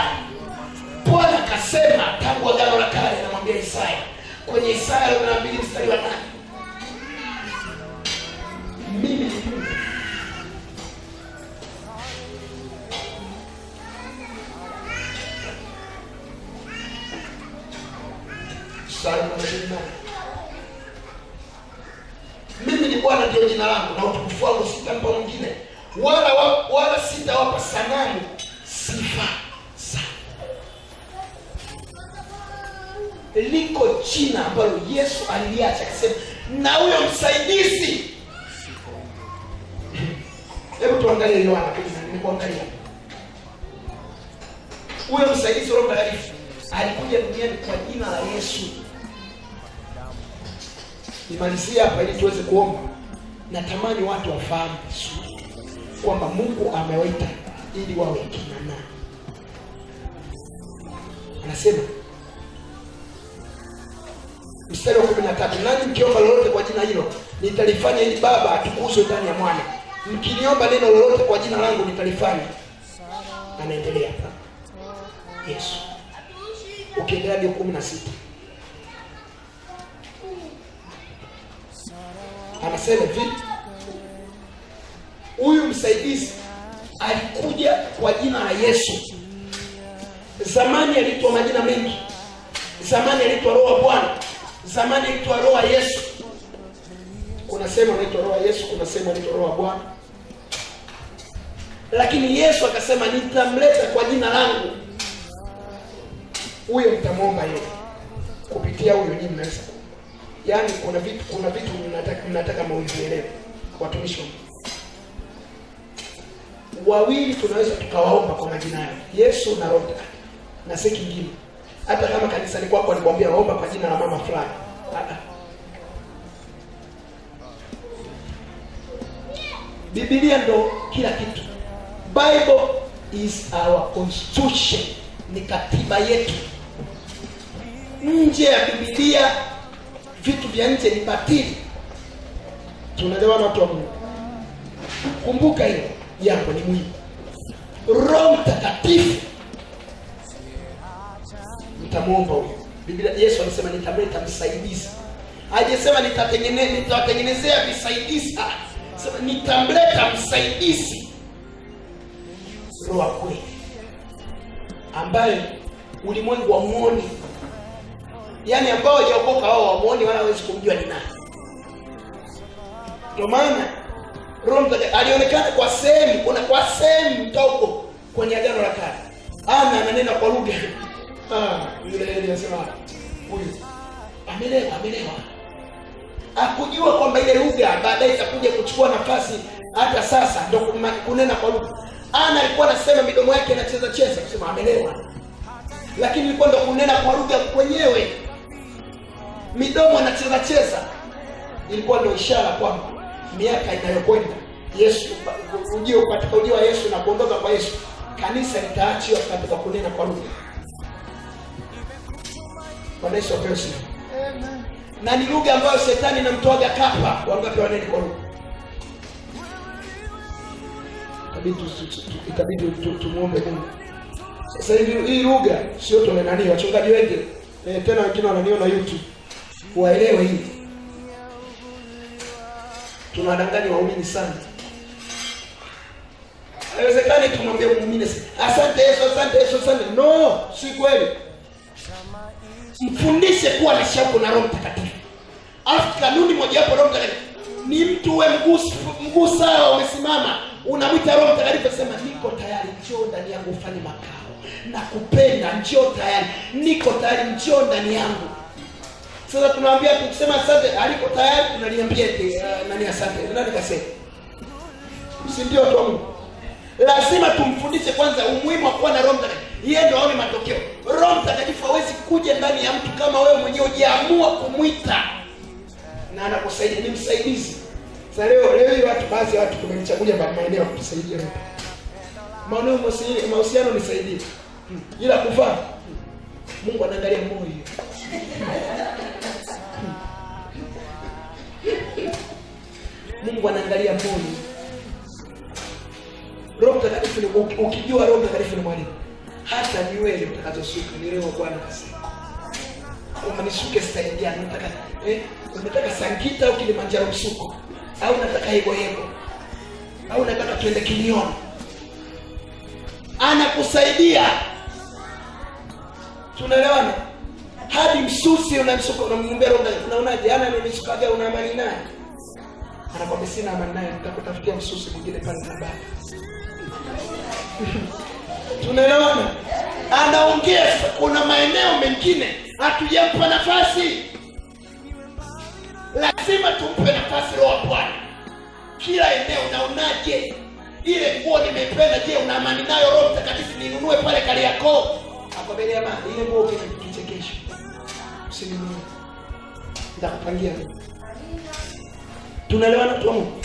Bwana akasema tangu Agano la Kale, anamwambia Isaya kwenye Isaya 42 mstari wa 8, mimi ni Mungu. Mimi Bwana ndio jina langu, na utukufu wangu sitampa mwingine, wala sitawapa sanamu sifa zangu. Liko jina ambalo Yesu aliliacha, akasema na huyo msaidizi. Hebu tuangalie Yohana 14, nikuangalia. Huyo msaidizi Roho Mtakatifu alikuja duniani kwa jina la Yesu. Nimalizie hapa ili tuweze kuomba. Natamani watu wafahamu vizuri kwamba Mungu amewaita ili wawe kina nani. Anasema mstari wa 13, nani mkiomba lolote kwa jina hilo nitalifanya, ili Baba atukuzwe ndani ya Mwana. Mkiniomba neno lolote kwa jina langu nitalifanya. Anaendelea hapa Yesu. Ukiendelea hadi 16 anasema hivi, huyu msaidizi alikuja kwa jina la Yesu. Zamani aliitwa majina mengi. Zamani aliitwa Roho wa Bwana, zamani aliitwa Roho wa Yesu. Kuna sema anaitwa Roho wa Yesu, kuna sema anaitwa Roho wa Bwana. Lakini Yesu akasema nitamleta kwa jina langu. Huyo mtamwomba yeye. Kupitia huyo nyinyi mnaweza. Yaani kuna vitu mnataka muelewe watumishi wangu. Wawili tunaweza tukawaomba kwa majina yao, Yesu na Roho Mtakatifu. Na si kingine. Hata kama kanisani kwako alikwambia waomba kwa jina la mama fulani. Biblia ndo kila kitu. Bible is our constitution, ni katiba yetu. Nje ya Biblia, vitu vya nje ni batili. Tunaelewa watu wa Mungu. Kumbuka hilo jambo ni muhimu. Roho Mtakatifu mtamwomba huyo. Biblia Yesu alisema nitamleta msaidizi. Hajasema nitawatengenezea visaidizi. Sema nitamleta msaidizi, Roho wa kweli, ambaye ulimwengu wa muone. Yaani ambao hawajaokoka wao wamuone wala hawezi kumjua ni nani. Ndio maana Roho Mtakatifu alionekana kwa sehemu mtoko kwenye Agano la Kale. Ana ananena kwa lugha. Yule anasema huyu amelewa. Hakujua kwamba ile lugha baadaye itakuja kuchukua nafasi hata sasa ndio kunena kwa lugha. Ana alikuwa anasema midomo yake inacheza kusema amelewa. Lakini ilikuwa ndio kunena kwa lugha kwenyewe. Midomo inacheza. Ilikuwa ndio ishara kwamba miaka inayokwenda Yesu katika ujio wa Yesu na kuondoka kwa Yesu, kanisa litaachiwa katika kunena kwa lugha. Bwana Yesu apewe sifa. Amen. Na ni lugha ambayo shetani anamtoaga kapa. Wangapi wanene kwa lugha? Itabidi tumuombe Mungu. Sasa hivi hii lugha sio tunenani, wachungaji wengi tena wengine wananiona YouTube. Waelewe hili. Tunawadanganya waumini sana. Haiwezekani tumwambie muumini asante Yesu, asante Yesu, asante. No, si kweli. Mfundishe kuwa na shauku na Roho Mtakatifu. Alafu kanuni moja hapo, Roho Mtakatifu ni mtu uwe mguu sawa umesimama, unamwita Roho Mtakatifu sema niko tayari, njoo ndani yangu ufanye makao. Nakupenda, njoo tayari. Niko tayari, njoo ndani yangu. Sasa tunawaambia tukisema asante, aliko tayari tunaliambia nani asante? Nani kasema? Si ndio watu wa Mungu? Lazima tumfundishe kwanza umuhimu wa kuwa na Roho Mtakatifu. Yeye ndio aone matokeo. Roho Mtakatifu hawezi kuja ndani ya mtu kama wewe mwenyewe hujaamua kumwita. Na anakusaidia, ni msaidizi. Sasa leo watu, baadhi ya watu tumemchagulia maeneo ya kutusaidia leo. Mahusiano nisaidie. Ila kuvaa Mungu anaangalia moyo. Mungu anaangalia moyo. Roho Mtakatifu, ukijua Roho Mtakatifu ni mwalimu. Hata nywele utakazosuka ni leo Bwana kasema. Kama nisuke style gani unataka? Unataka Sangita au Kilimanjaro msuko? Au unataka hego? Au unataka tuende Kilioni? Anakusaidia. Tunaelewana? Hadi msusi unamsuka, unamwombea Roho Mtakatifu. Unaonaje? Ana nimisukaga, una amani naye. anakwambia sina amani naye, nitakutafutia msusi mwingine pale na baba. Tunaelewana? Anaongea. Kuna maeneo mengine hatujampa nafasi. Lazima tumpe nafasi Roho wa Bwana. Kila eneo. Unaonaje ile nguo nimependa? Je, una amani nayo? Roho Mtakatifu ninunue pale Kariakoo? Akwambia ama ile nguo kichekesho usinunue, nitakupangia. Tunaelewana tu Mungu?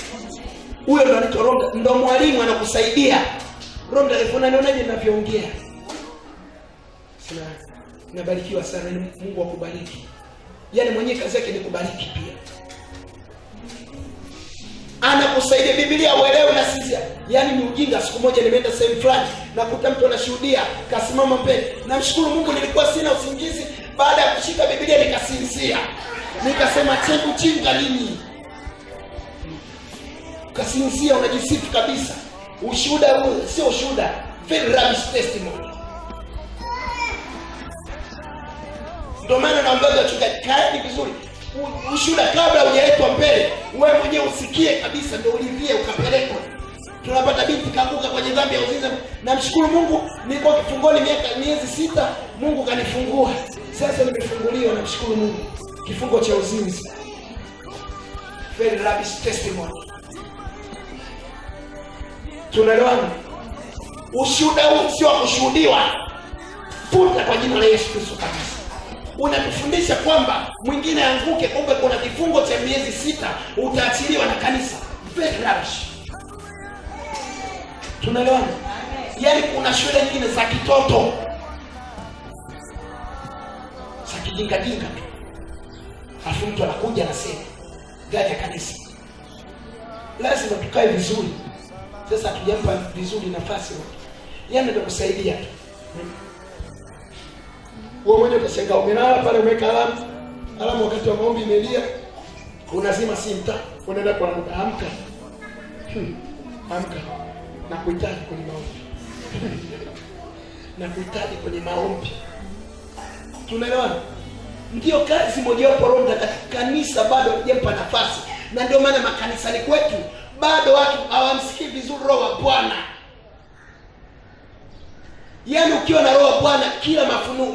Huyo ndo anaitwa Roho, ndo mwalimu anakusaidia. Roho Mtakatifu anaonaje ninavyoongea? Sina nabarikiwa sana, Mungu akubariki. Yaani mwenyewe kazi yake ni kubariki pia. Anakusaidia. Biblia uelewe na sisi. Yaani ni ujinga. Siku moja nimeenda sehemu fulani na kuta mtu anashuhudia, kasimama mbele. Namshukuru Mungu nilikuwa sina usingizi, baada ya kushika Biblia nikasinzia. Nikasema chembu chinga nini? Kasinzia, unajisifu kabisa. Ushuhuda huu sio ushuhuda, very rubbish testimony. Ndio maana naomba wachungaji kaeni vizuri. Ushuhuda kabla hujaletwa mbele, wewe mwenyewe usikie kabisa ndio ulivie ukapelekwa. Tunapata binti kaanguka kwenye dhambi ya uzinzi. Namshukuru Mungu nilikuwa kifungoni miezi 6, Mungu kanifungua. Sasa nimefunguliwa, namshukuru Mungu. Kifungo cha uzinzi. Very rubbish testimony. Tunaelewana? Ushuhuda huu sio kushuhudiwa. Futa kwa jina la Yesu Kristo kabisa. Unatufundisha kwamba mwingine anguke, kumbe kuna kifungo cha miezi 6 utaachiliwa na kanisa. Very rubbish. Tunaelewana? Yaani kuna shule nyingine za kitoto, za kijinga jinga tu. Afu mtu anakuja anasema gari ya kanisa. Lazima tukae vizuri. Sasa tujampa vizuri nafasi. Yaani ndio kusaidia tu. Wewe mwenyewe utashangaa umelala pale umeweka alamu wakati wa maombi imelia, unazima simta, unaenda kwa amka. Amka. Na kuhitaji kwenye maombi. Na kuhitaji kwenye maombi. Tunaelewana? Ndio kazi moja wapo Roho Mtakatifu. Kanisa bado hajampa nafasi. Na ndio maana makanisani kwetu bado watu hawamsikii vizuri Roho wa Bwana. Yaani ukiwa na Roho wa Bwana kila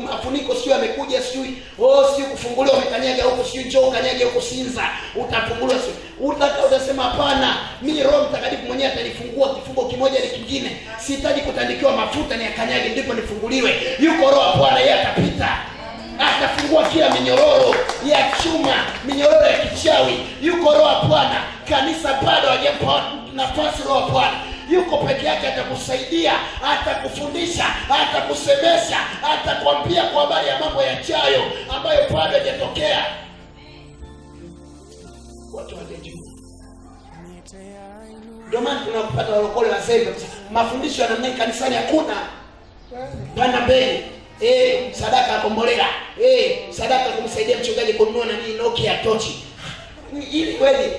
mafuniko sio amekuja sio kufunguliwa umekanyaga huko sio njoo kanyaga huko Sinza utafunguliwa sio. Utasema hapana, mimi Roho Mtakatifu mwenyewe atanifungua kifungo kimoja ni kingine. Sihitaji kutandikiwa mafuta ni akanyage ndipo nifunguliwe. Yuko Roho wa Bwana, yeye atapita. Atafungua kila minyororo ya chuma, minyororo ya kichawi. Yuko Roho wa Bwana. Kanisa bado hajampa nafasi Roho wa Bwana. Yuko peke yake, atakusaidia, atakufundisha, atakusemesha, atakwambia kwa habari ya mambo yajayo ambayo bado hajatokea. Watu hawajajua. Ndio maana tunapata walokole wasema mafundisho ya namna kanisani hakuna. Pana mbele. Sadaka ya kombolera. Sadaka kumsaidia mchungaji kununua na nini Nokia tochi. Ili kweli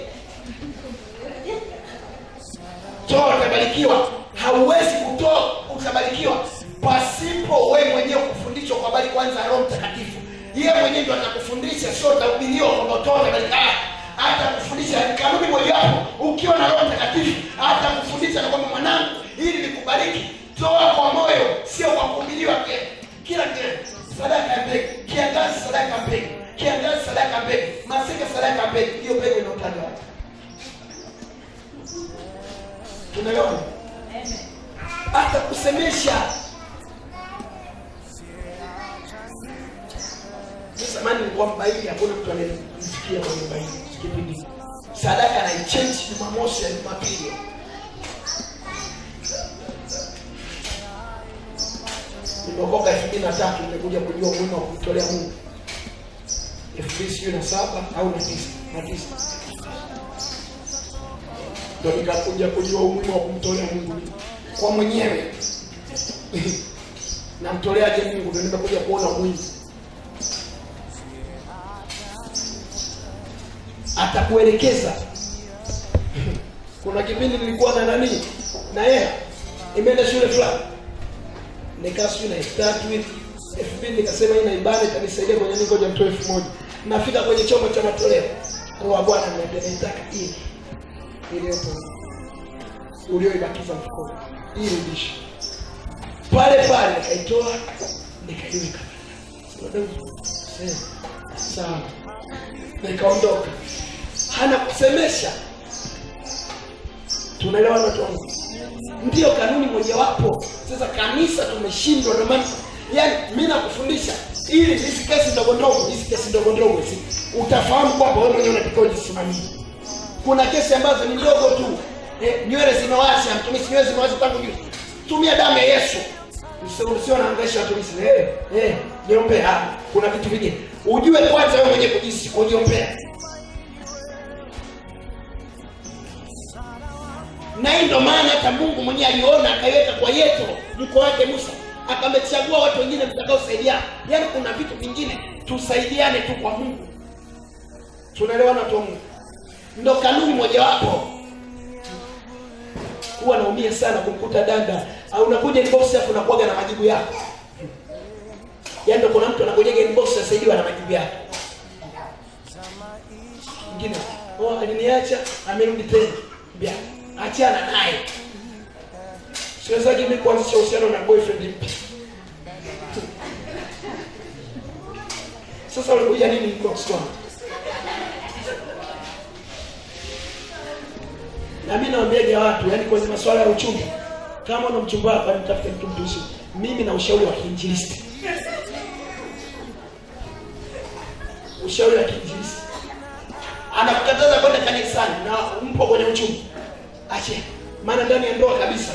toa utabarikiwa. Hauwezi kutoa utabarikiwa pasipo wewe mwenyewe kufundishwa kwa habari kwanza ya Roho Mtakatifu. Yeye mwenyewe ndiye atakufundisha, sio utahubiriwa kwamba toa utabarikiwa. Atakufundisha kanuni moja hapo. Ukiwa na Roho Mtakatifu atakufundisha na kwamba mwanangu, ili nikubariki toa kwa moyo, sio kwa kuhubiriwa kila sadaka ya mbegu, kiangazi sadaka ya mbegu, kiangazi sadaka ya mbegu, masika sadaka ya mbegu. Hiyo mbegu inaotaja wapi? Tunaelewana? Amen. Hata kusemesha. Zamani nilikuwa mbaili, hakuna mtu anayesikia kwa mbaili. Kipindi sadaka na change Jumamosi na Jumapili. Niliokoka 2003 nimekuja kujua umuhimu wa kumtolea Mungu. 2007 au 9. Ndio nikakuja kujua umuhimu wa kumtolea Mungu kwa mwenyewe. Namtoleaje Mungu? Ndio nimekuja kuona umuhimu. Atakuelekeza. Kuna kipindi nilikuwa na nani? Na yeye imeenda shule fulani. Nikasui na 3 FB nikasema ina ibada itanisaidia kwenye ningo ya mtoe 1000. Nafika kwenye chombo cha matoleo. Kwa Bwana ananiambia nitaka hii. ile ulioibakiza mfukoni irudishe. Pale nikaitoa nikaiweka. Sawa. Nikaondoka. Hana kusemesha. Tunaelewa watu wangu. Ndio kanuni mojawapo. Sasa kanisa tumeshindwa ndio maana mimi nakufundisha ili hizi kesi ndogo ndogo utafahamu kwamba wewe mwenyewe unatakiwa ujisimamie. Kuna kesi ambazo ni ndogo tu. Nywele zinawasha, mtumishi nywele zinawasha tangu juu. Tumia damu ya Yesu. Usio naangaisha watumishi. Niombe hapa. Kuna vitu vingine. Ujue kwanza wewe mwenyewe kujiombea. Na ndio maana hata Mungu mwenyewe aliona akaiweka kwa Yetro, mko wake Musa, akamechagua watu wengine mtakaosaidia. Yaani kuna vitu vingine tusaidiane tu kwa Mungu. Tunaelewana tu Mungu. Ndio kanuni mojawapo. Huwa naumia sana kumkuta dada au unakuja inbox yako unakuaga na majibu yako. Yaani ndio kuna mtu anakuja inbox asaidiwa na majibu yako. Mwingine, aliniacha, amerudi tena. Bia, achana naye. Siwezaje mimi kuanzisha uhusiano na boyfriend mpya. Sasa ulikuja nini inbox kwangu? Na mimi nawaambia watu, yani kwenye masuala ya uchumba, kama una mchumba wako anitafuta mtu mtumishi, mimi na ushauri wa kiinjilisti. Ushauri wa kiinjilisti. Anakukataza kwenda kanisani na mpo kwenye uchumba. Ache, maana ndani ya ndoa kabisa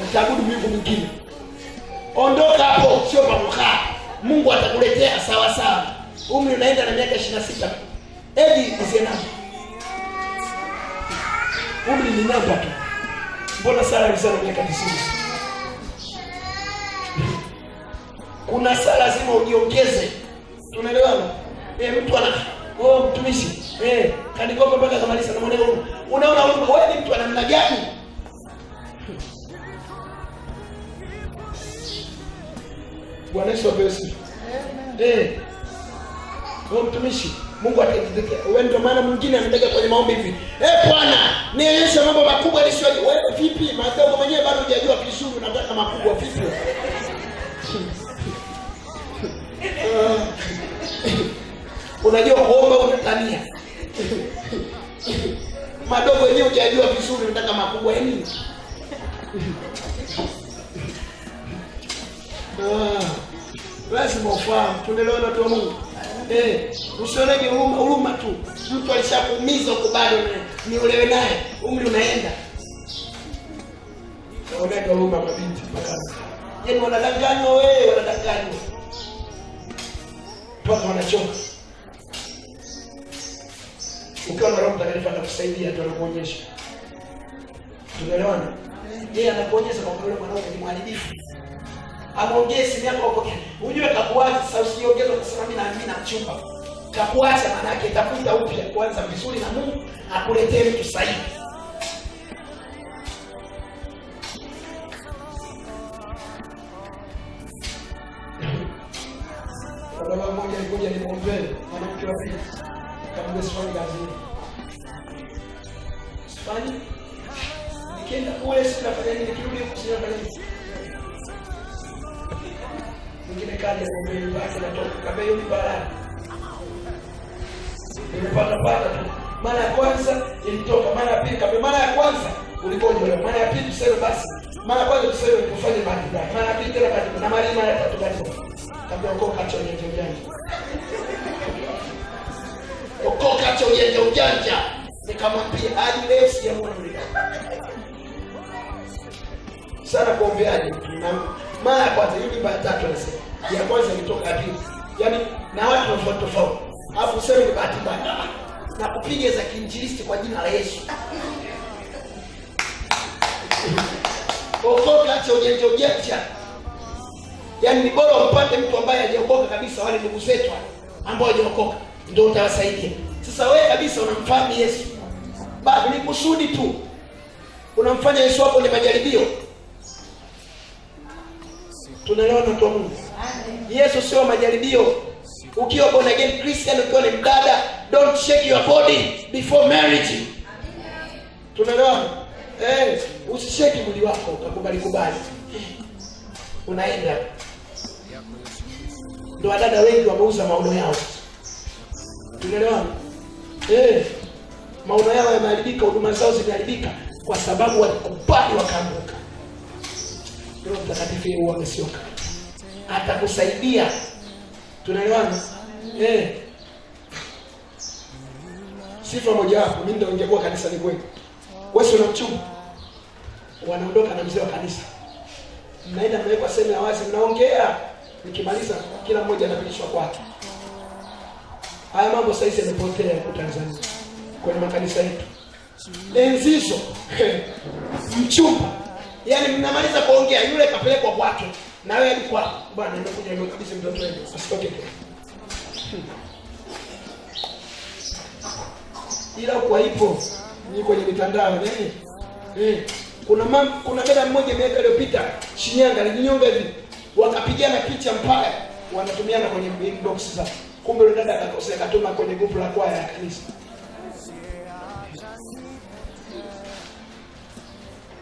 utaabudu Mungu mwingine. Ondoka hapo, sio pa kukaa. Mungu atakuletea sawa sawa. Umri unaenda na miaka 26. Edi usiena. Umri ni namba tu. Mbona Sara alizana miaka 90? Kuna Sara lazima ujiongeze. Tunaelewana? Mtu ana mtumishi. Kanikopa mpaka kamaliza na mwanangu. Unaona wewe ni mtu ana namna gani? Bwana Yesu asifiwe. Wewe mtumishi, Mungu atakudekea. Wewe ndio maana mwingine anataka kwenye maombi hivi. Bwana, nionyeshe mambo makubwa nisiyojua. Wewe vipi? Madogo mwenyewe bado hujajua vizuri unataka makubwa vipi? Unajua kuomba unatania. Madogo yenyewe hujajua vizuri unataka makubwa nini? Lazima ufahamu. Tunaelewana tu Mungu. Usionege huruma tu. Mtu alishakuumiza huko bado ni ulewe naye. Umri unaenda. Unaonege huruma mabinti mpaka. Yaani wanadanganywa wewe, wanadanganywa. Mpaka wanachoka. Ukiwa na Roho Mtakatifu anakusaidia tu, anakuonyesha. Tunaelewana? Yeye anakuonyesha kwamba yule mwanaume ni mharibifu. Ameongea simu yako hapo. Unajua kakuacha sasa, usiongeze kusema mimi na mchumba. Kakuacha maana yake tafuta upya kwanza vizuri na Mungu akuletee mtu sahihi. Baba mmoja alikuja nimwombee mwanamke wa pili. Kama Spani gazi. Spani. Nikienda kule sinafanya nini, nikirudi huko sinafanya nini? Mwingine kaja kwa mbele yake natoka kabla hiyo barabara. Nimepata tu. Mara ya kwanza ilitoka, mara ya pili kabla, mara ya kwanza ulikoje, mara ya pili tuseme basi. Mara ya kwanza tuseme tufanye bahati mbaya. Mara ya pili tena bahati, na mara ya tatu bahati. Kabla ukoka acha ujanja. Ukoka acha ujanja. Nikamwambia hadi leo sijamuona yule. Sana kuombeaje na mara ya kwanza yule bahati tatu anasema. Ya kwanza ilitoka ya pili. Yaani na watu tofauti. Alafu useme ni bahati mbaya. Na kupiga za kiinjilisti kwa jina la Yesu. Okoka acha ujanja. Yaani ni bora umpate mtu ambaye hajaokoka kabisa, wale ndugu zetu ambao hajaokoka ndio utawasaidia. Sasa wewe kabisa unamfahamu Yesu. Bado ni kusudi tu. Unamfanya Yesu wako ni majaribio. Tunaelewana tu Mungu. Yesu sio majaribio. Ukiwa born again Christian, ukiwa ni mdada, don't shake your body before marriage. Tunaelewana? Usisheki mwili wako ukakubali. Unaenda. Ndio wadada wengi wameuza maono yao. Tunaelewana? Maono yao yameharibika, huduma zao zimeharibika kwa sababu walikubali wakaanguka. Roho Mtakatifu yeye huwa amesioka. Atakusaidia. Tunaelewana? Sifa moja hapo, mimi ndio ningekuwa kanisa ni kweli. Wewe una mchumba. Wanaondoka na mzee wa kanisa. Mnaenda mmewekwa sehemu ya wazi, mnaongea. Nikimaliza kila mmoja anapelishwa kwake. Haya mambo sasa yamepotea kwa Tanzania. Kwenye makanisa yetu. Enzi hizo. Mchumba. Yaani mnamaliza kuongea, yule kapelekwa kwake. Na wewe alikuwa bwana nimekuja nimekabidhi mtoto wangu. Asitoke. Ila kwa hivyo ni kwenye mitandao kuna dada mmoja miaka iliyopita Shinyanga alijinyonga hivi, wakapigana picha mbaya wanatumiana kwenye inbox za. Kumbe yule dada akakosea katuma kwenye grupu la kwaya ya kanisa.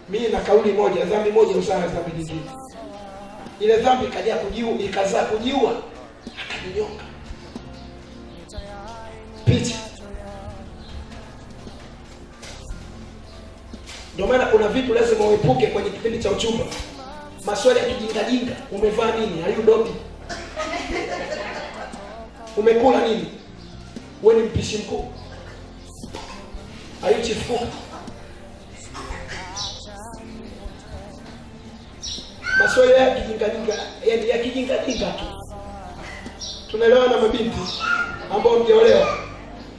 Mimi na kauli moja, dhambi moja usana dhambi nyingine. Ile dhambi ikazaa kujiua, akajinyonga. Picha. Ndio maana kuna vitu lazima uepuke kwenye kipindi cha uchumba. Maswali ya kijinga, umevaa nini? Are you dobi? Umekula nini? Wewe ni mpishi mkuu? Are you chief cook? Maswali ya kijinga tu. Tunaelewa na mabinti ambao mjeolewa.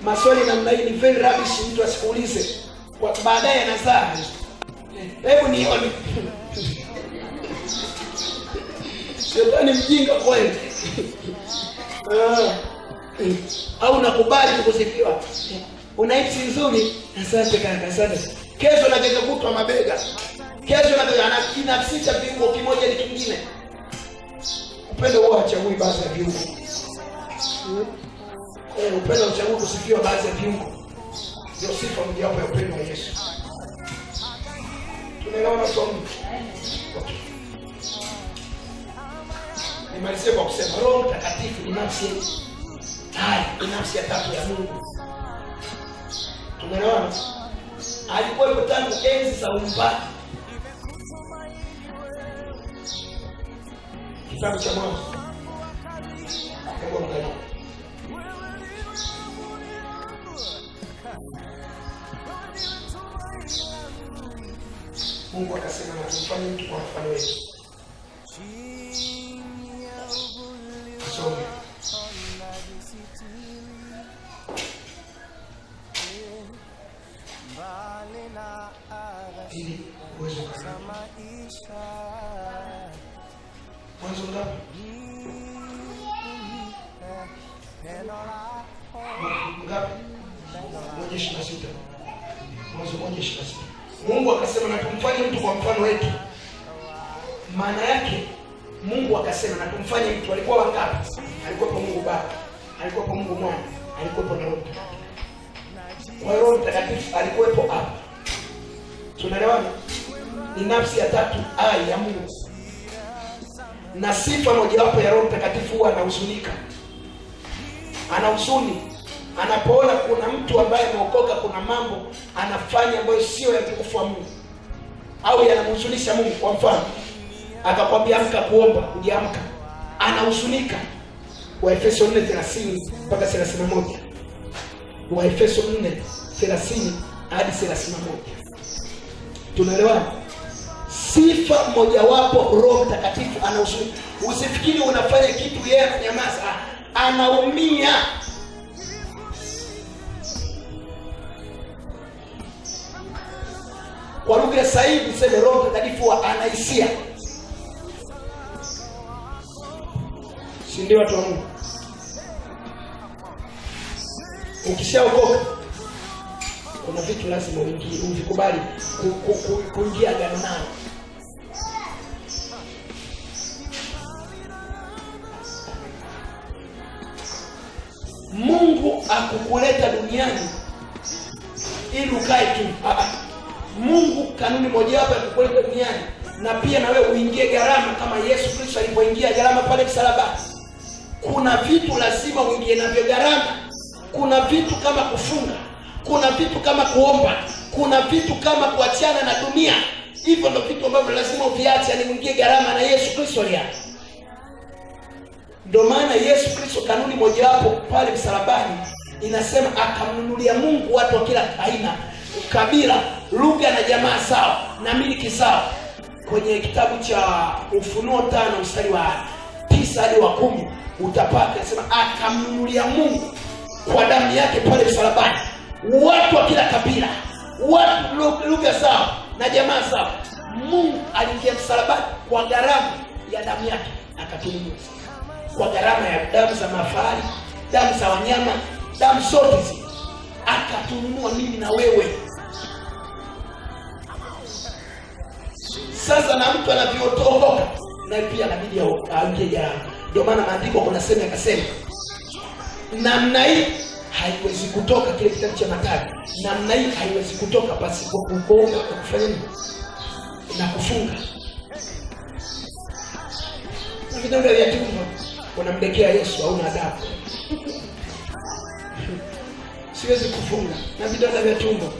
Maswali namna hii ni very rubbish, mtu asikuulize. Kwa baadaye anazaa. Hebu nione. Shetani mjinga kweli. Au nakubali kukusifiwa. Una hipsi nzuri. Asante kaka, asante. Kesho na kesho kutwa mabega. Kesho na kesho anakinafsisha viungo kimoja ni kingine. Upendo huwa hachagui baadhi ya viungo. Upendo uchagui kusifiwa baadhi ya viungo. Ndio sifa mojawapo ya upendo wa Yesu. Tunaelewana somo? Okay. Nimalizie kwa kusema Roho Mtakatifu ni nafsi nafsi ya tatu ya Mungu. Tunaelewana? Alikuwa tangu enzi za uumbaji. Kitabu cha Mwanzo. Mungu akasema na tumfanye mtu kwa mfano wetu. Tusome. Ili uweze kama Mwanzo ngapi? Ngapi? 1:26. Mwanzo 1:26. Mungu akasema na tumfanye mtu kwa mfano wetu. Maana yake Mungu akasema na tumfanye mtu. Alikuwa wangapi? Alikuwa Mungu Baba, alikuwa Mungu Mwana, alikuwa na Roho Mtakatifu. Kwa Roho Mtakatifu alikuwepo hapa. Tunaelewana? Ni nafsi ya tatu ya Mungu. Na sifa mojawapo ya Roho Mtakatifu huwa anahuzunika. Anahuzuni anapoona kuna mtu ambaye ameokoka, kuna mambo anafanya ambayo sio ya utukufu wa Mungu au yanamhuzunisha Mungu. Kwa mfano, akakwambia amka kuomba, hujaamka, anahuzunika. Waefeso 4:30 mpaka 31. Waefeso 4:30 hadi 31. Tunaelewana? Sifa mojawapo Roho Mtakatifu anahuzunika. Usifikiri unafanya kitu yeye ananyamaza, anaumia. Kwa lugha sahihi sema Roho Mtakatifu anahisia. Si ndio watu wa Mungu? Ukishaokoka kuna vitu lazima uvikubali kuingia agano nao. Mungu akukuleta duniani ili ukae tu. Mungu kanuni mojawapo ya kukuleta duniani na pia na wewe uingie gharama kama Yesu Kristo alipoingia gharama pale msalabani. Kuna vitu lazima uingie navyo gharama. Kuna vitu kama kufunga, kuna vitu kama kuomba, kuna vitu kama kuachana na dunia. Hivyo ndio vitu ambavyo lazima uviache, yani uingie gharama na Yesu Kristo aliacha. Ndio maana Yesu Kristo kanuni mojawapo pale msalabani inasema akamnunulia Mungu watu wa kila aina, kabila, lugha na jamaa sawa na miliki sawa. Kwenye kitabu cha Ufunuo 5 mstari wa 9 hadi wa 10 utapata inasema akamnunulia Mungu kwa damu yake pale msalabani watu wa kila kabila, watu lugha sawa na jamaa sawa. Mungu aliingia msalabani kwa gharama ya damu yake, akatununua kwa gharama ya damu za mafahali, damu za wanyama, damu zote hizi akatununua mimi na wewe. Sasa na mtu anavyotoka na pia inabidi aingie gharama. Ndio maana maandiko kuna sema akasema namna hii haiwezi kutoka, kile kitabu cha Mathayo, namna hii haiwezi kutoka pasipo kuomba na kufanya nini? Na kufunga. Na vidonda vya tumbo unamdekea Yesu au una adabu. Siwezi kufunga na vidonda vya tumbo.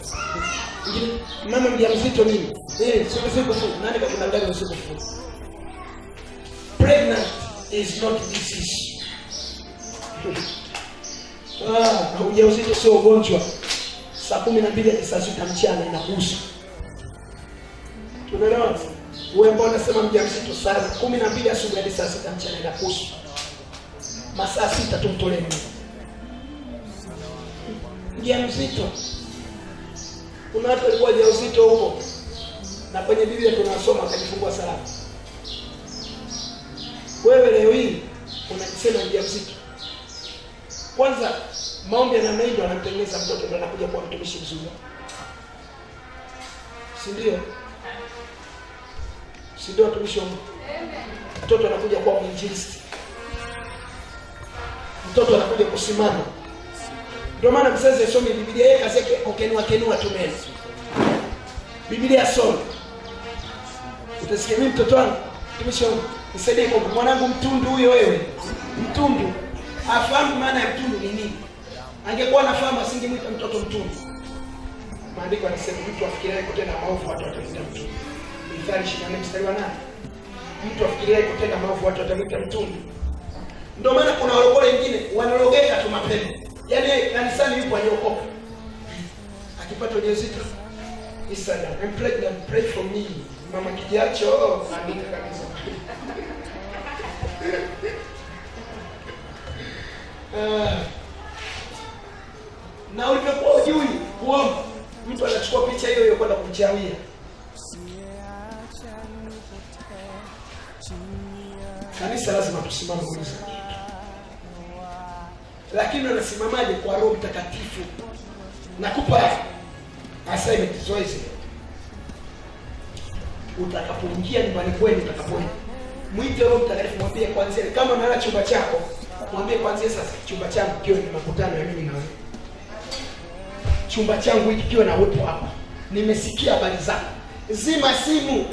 Mama mjamzito mimi. Siwezi kufunga. Nani kakudanganya usiku kufunga? Pregnant is not disease. Ujauzito sio ugonjwa. Saa 12 hadi saa 6 mchana inakuhusu. Tunaelewa? Wewe mbona unasema mjamzito saa 12 asubuhi hadi saa 6 mchana inakuhusu? Masaa 6 tumtolee Mungu. Mjamzito. Kuna watu walikuwa wajawazito huko. Na kwenye Biblia tunasoma akajifungua salama. Wewe leo hii unajisema mjamzito. Kwanza maombi ya namna hiyo anamtengeneza mtoto ndio anakuja kuwa mtumishi mzuri. Si ndio? Si ndio watumishi wa Mungu? Mtoto anakuja kuwa mwinjilisti. Mtoto anakuja kusimama. Ndio maana mzazi asome Biblia yake kazi yake kenua tumeni. Biblia asome. Utasikia mimi mtoto wangu, mtumishi wangu, nisaidie kwa mwanangu mtundu huyo wewe. Mtundu. Afahamu maana ya mtundu ni nini? Angekuwa anafahamu asingemwita mtoto mtundu. Maandiko yanasema mtu afikiriaye kutenda maovu watu watamwita mtundu. Mithali 24 mstari wa 8. Mtu afikiriaye kutenda maovu watu watamwita mtundu. Ndio maana kuna walokole wengine wanalogeka tu mapema. Yaani kanisani yupo aliokoka. Akipata ujauzito, Isaya, I'm pregnant, pray for me. Mama kijacho andika kabisa. Na ulivyokuwa ujui kuomba, mtu anachukua picha hiyo hiyo kwenda kumchawia. Kanisa lazima tusimame kwa Yesu. Lakini unasimamaje kwa Roho Mtakatifu? Nakupa assignment zoezi. Utakapoingia nyumbani kwenu, utakapoenda, mwite Roho Mtakatifu, mwambie kwanza kama unaona chumba chako, mwambie kwanza sasa chumba changu kiwe ni makutano ya mimi na wewe. Chumba changu hiki kiwe na uwepo hapa. Nimesikia habari zako. Zima simu.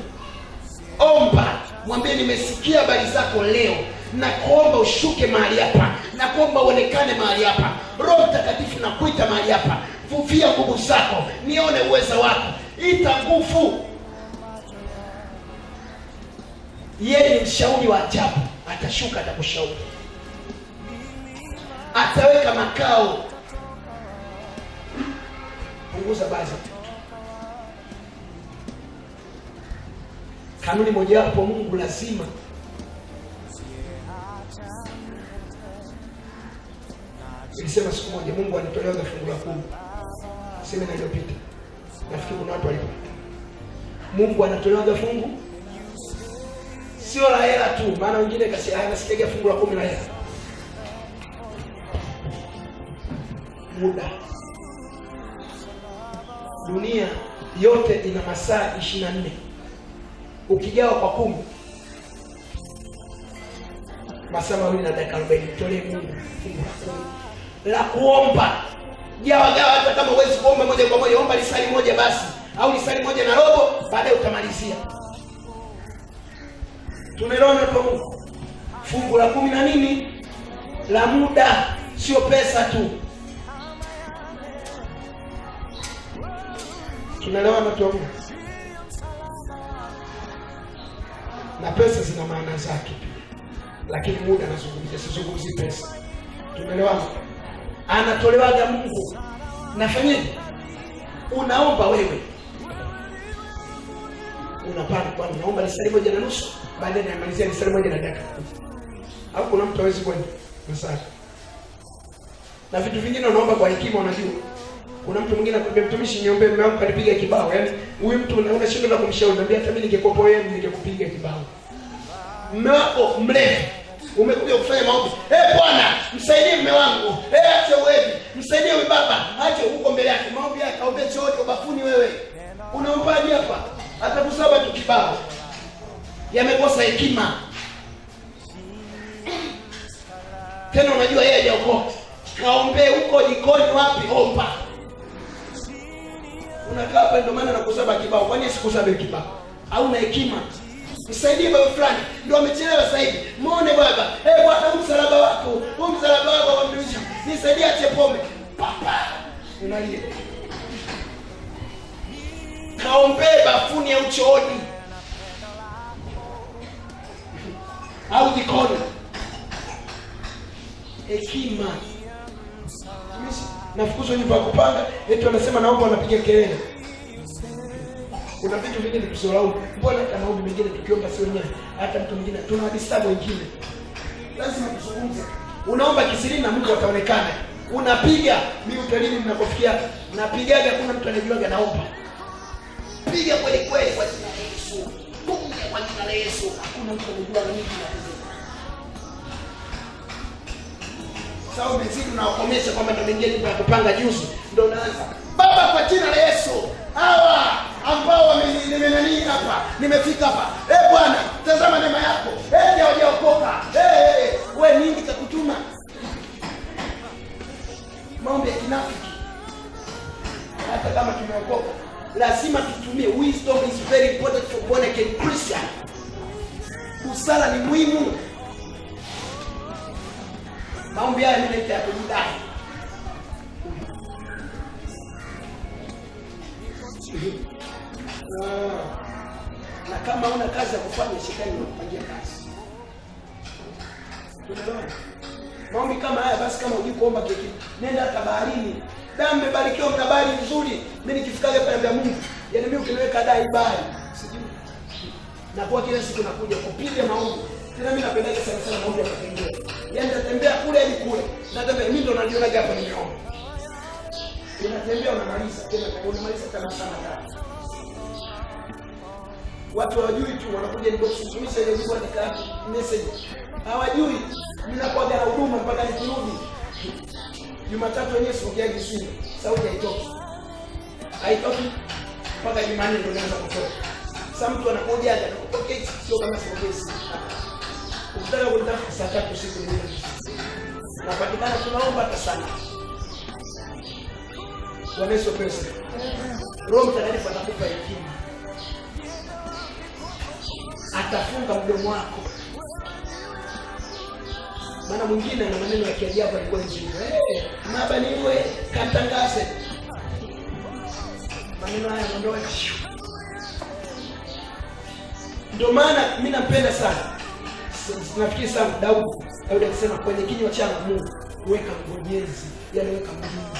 Omba, mwambie nimesikia habari zako leo. Na kuomba ushuke mahali hapa. Na kuomba uonekane mahali hapa. Roho Mtakatifu nakuita mahali hapa. Vuvia nguvu zako, nione uwezo wako. Ita nguvu. Yeye ni mshauri wa ajabu. Atashuka atakushauri. Ataweka makao. Punguza baadhi. Kanuni moja hapo Mungu lazima nilisema siku moja Mungu anatolewa fungu la 10. Sema na iliyopita. Nafikiri kuna watu walipita. Mungu anatolewa fungu sio la hela tu, maana wengine anasikia fungu la 10 la hela. Muda. Dunia yote ina masaa 24. Ukigawa kwa 10 masaa 2 na dakika 40, tolee Mungu fungu la kuomba. Gawa hata kama huwezi kuomba moja kwa moja, omba lisali moja basi. au lisali moja na robo, baadaye utamalizia. Tunaelewana kwa Mungu? Fungu la 10 na nini? La muda, sio pesa tu. Tunaelewana kwa Mungu? Na pesa zina maana zake pia, lakini muda nazungumzia, sizungumzi pesa. Tumeelewana? Anatolewaga Mungu. Nafanyaje? Unaomba wewe, unapanga kwa naomba lisali moja na nusu, baadaye namalizia lisali moja na dakika. Au kuna mtu hawezi kwenda msaka. Na vitu vingine unaomba kwa hekima. Unajua kuna mtu mwingine akwambia, mtumishi niombe mume wangu kanipiga kibao. Yaani huyu mtu unaona shida na kumshauri, unamwambia hata mimi ningekuwa wewe ningekupiga kibao. Mume wako mlevi, umekuja kufanya maombi, Bwana msaidie mume wangu, acha ulevi, msaidie huyu baba, acha huko mbele yake maombi yake, aombe chochote bafuni. Wewe unaombaje hapa? Hata kusaba tu kibao, yamekosa hekima. Tena unajua yeye hajaokoka, kaombe huko jikoni wapi, omba. Unakaa hapa ndio maana nakusaba kibao. Kwani sikusabe kibao? Au na hekima? Msaidie baba fulani ndio amechelewa sasa hivi. Muone baba, Bwana msalaba wako, msalaba wako wa mtumishi. Nisaidie ache pombe. Papa. Unalia. Kaombe bafuni au chooni. Au jikoni. Hekima. Nafukuzwa nyumba ya kupanga, eti wanasema naomba, wanapiga kelele. Kuna vitu vingine tusiolaumu. Mbona hata maombi mengine tukiomba si wenyewe, hata mtu mwingine tunawadistabu wengine. Lazima tuzungumze. Unaomba kisiri na Mungu ataonekana. Unapiga miutalini mnapofikia. Unapigaga kuna mtu anajuaga naomba. Piga kweli kweli kwa jina la Yesu. Piga kwa jina la Yesu. Hakuna mtu anajuaga nini kinapiga. Sasa umezidi unawakomesha kwamba ndio mengine kwa kupanga juzi ndio unaanza. Baba kwa jina la Yesu. Hawa ambao wamenani hapa, nimefika hapa. Bwana, tazama neema yako. Hawajaokoka. Wewe nini kakutuma? Maombi ya kinafiki. Hata kama tumeokoka, lazima tutumie wisdom. Is very important for born again Christian. Busara ni muhimu. Maombi haya mimi naita ya kujidai. Na kama una kazi ya kufanya, shetani anakupangia kazi. Tunaelewana? Maombi kama haya basi, kama hujui kuomba keki, nenda hata baharini. Damu mmebarikiwa, mna bahari nzuri. Mimi nikifikaga pale mbele ya Mungu, yaani mimi ukiniweka dai bahari, sijui. Na kwa kila siku nakuja kupiga maombi. Tena mimi napendaga sana maombi ya kutembea. Yaani natembea kule hadi kule. Natembea mimi ndo najiona hapa nimeomba. Unatembea unamaliza, tena unamaliza kama sana ndani. Watu hawajui tu, wanakuja inbox kutumisha ile jibu andika message. Hawajui ninakuwa na huduma mpaka nikirudi. Jumatatu wenyewe sipokeaje simu. Sauti haitoki. Haitoki mpaka Jumanne ndio inaanza kutoka. Sasa mtu anakuja hata kupokea sio kama siongezi. Ukitaka kunitafuta saa 3 usiku ndio. Napatikana tunaomba hata sana. Bwana Yesu pesa. Roho Mtakatifu atakupa hekima. Atafunga mdomo wako. Maana mwingine ana maneno ya kiajabu alikuwa nje. Maba niwe katangaze. Maneno haya ndio ndio maana mimi nampenda sana. Nafikiri sana Daudi alisema kwenye kinywa changu Mungu weka ngojezi, yani weka mlinzi.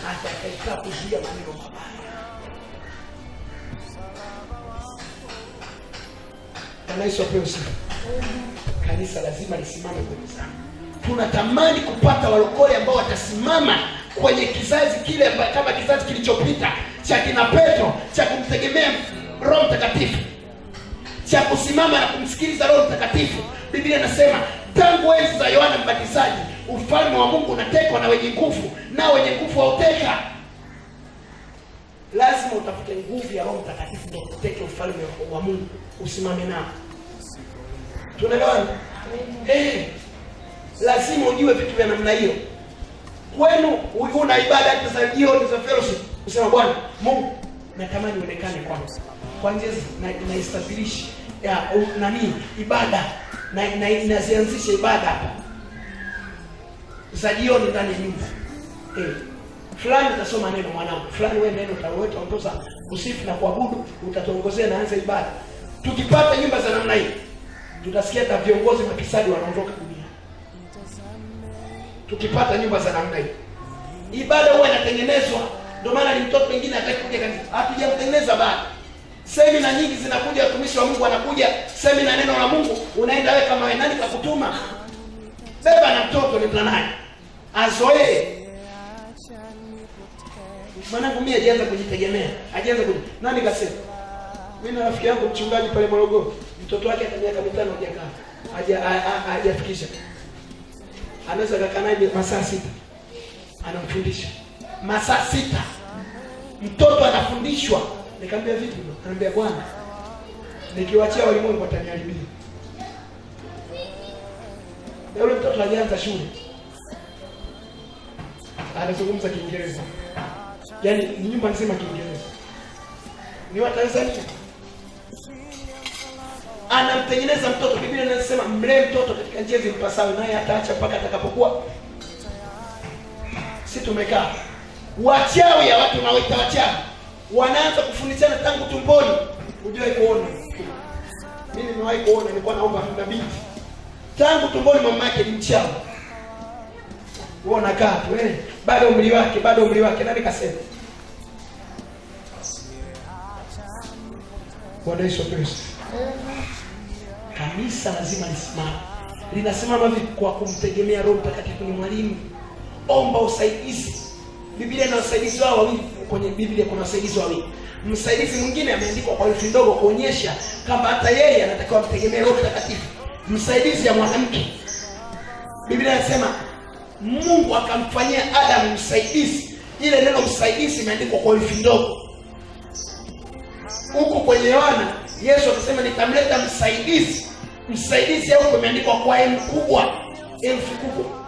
Hata akaika kuzuia maneno mabaya. Bwana Yesu apewe sifa. Kanisa lazima lisimame kwenye sana. Tunatamani kupata walokole ambao watasimama kwenye kizazi kile kama kizazi kilichopita cha kina Petro, cha kumtegemea Roho Mtakatifu, cha kusimama na kumsikiliza Roho Mtakatifu. Biblia inasema tangu enzi za Yohana Mbatizaji ufalme wa Mungu unatekwa na wenye nguvu, na wenye nguvu hauteka. Lazima utafute nguvu ya Roho Mtakatifu ndio uteke ufalme wa Mungu, usimame nao. Tunaelewana? Lazima ujue vitu vya namna hiyo. Kwenu una ibada za jioni za fellowship, usema Bwana Mungu natamani uonekane kwangu. Kwa njia na establish ya ibada na inazianzisha ibada hapa za jioni ndani ya nyumba. Fulani utasoma neno mwanangu, fulani wewe neno utaongoza kusifu na kuabudu, utatuongozea na anza ibada. Tukipata nyumba za namna hii, tutasikia hata viongozi mafisadi wanaondoka dunia. Tukipata nyumba za namna hii, ibada huwa inatengenezwa. Ndio maana ni mtoto mwingine atakuja kanisa, hatujamtengeneza bado. Semina nyingi zinakuja, watumishi wa Mungu wanakuja, semina neno la Mungu, unaenda wewe kama wewe, nani kakutuma? Beba na mtoto ni naye. Azoee. Mwanangu mimi hajaanza kujitegemea. Nani kasema? Mimi na rafiki yangu mchungaji pale Morogoro, mtoto wake ana miaka 5 hajakaa. Hajafikisha. Anaweza kukaa naye masaa 6. Anamfundisha. Masaa 6. Mtoto anafundishwa. Nikamwambia vipi? Anambia bwana, nikiwaachia walimwengu wataniharibia. Yule mtoto alianza shule. Anazungumza Kiingereza. Yaani nyumba nzima Kiingereza. Ni wa Tanzania. Anamtengeneza mtoto. Biblia inasema mlee mtoto katika njia zimpasayo, naye ataacha mpaka atakapokuwa. Sisi tumekaa. Wachawi ya watu nawaita wachawi. Wanaanza kufundishana tangu tumboni. Unajua kuona. Mimi nimewahi kuona, nilikuwa naomba na binti. Tangu tumboni mama yake ni mchawi. Uona kaa tu bado umri wake nani kasema? Bwana Yesu Kristo. Kanisa lazima lisimame. Linasimama vipi? Kwa kumtegemea Roho Mtakatifu. Ni mwalimu. Omba usaidizi. Biblia ina wasaidizi wao wawili. Kwenye Biblia kuna wasaidizi wawili. Msaidizi mwingine ameandikwa kwa herufi ndogo kuonyesha kama hata yeye anatakiwa mtegemee Roho Mtakatifu. Msaidizi ya mwanamke. Biblia inasema Mungu akamfanyia Adamu msaidizi. Ile neno msaidizi imeandikwa kwa herufi ndogo. Huko kwenye Yohana Yesu akasema nitamleta msaidizi. Msaidizi huko imeandikwa kwa herufi kubwa. Herufi kubwa.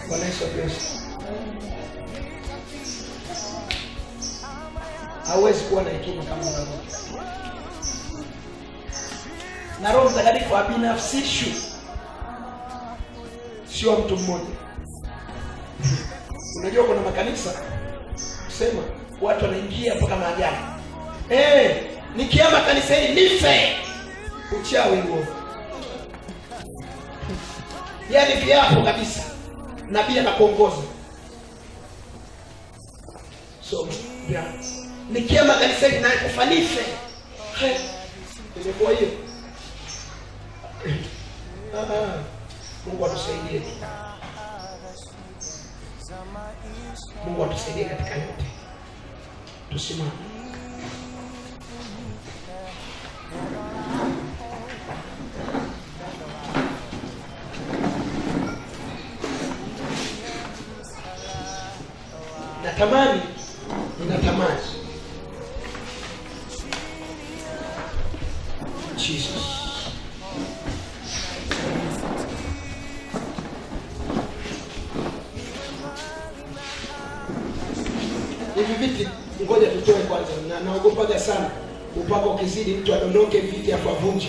Bwana Yesu Kristo. Hawezi kuwa na hekima kama Roho. Na Roho Mtakatifu abinafsishwi. Sio mtu mmoja. Unajua kuna makanisa kusema watu wanaingia mpaka maagano. Nikiama kanisa hili nife. Uchawi huo. Yaani viapo kabisa. Nabii anakuongoza. So, nikiama kanisa hili na kufanife. Ilikuwa hiyo. Mungu atusaidie. Mungu atusaidie katika yote. Tusimame. Ninatamani Jesus. Hivi viti ngoja tutoe kwanza. Naogopaga sana upako ukizidi mtu adondoke viti hapo avunje.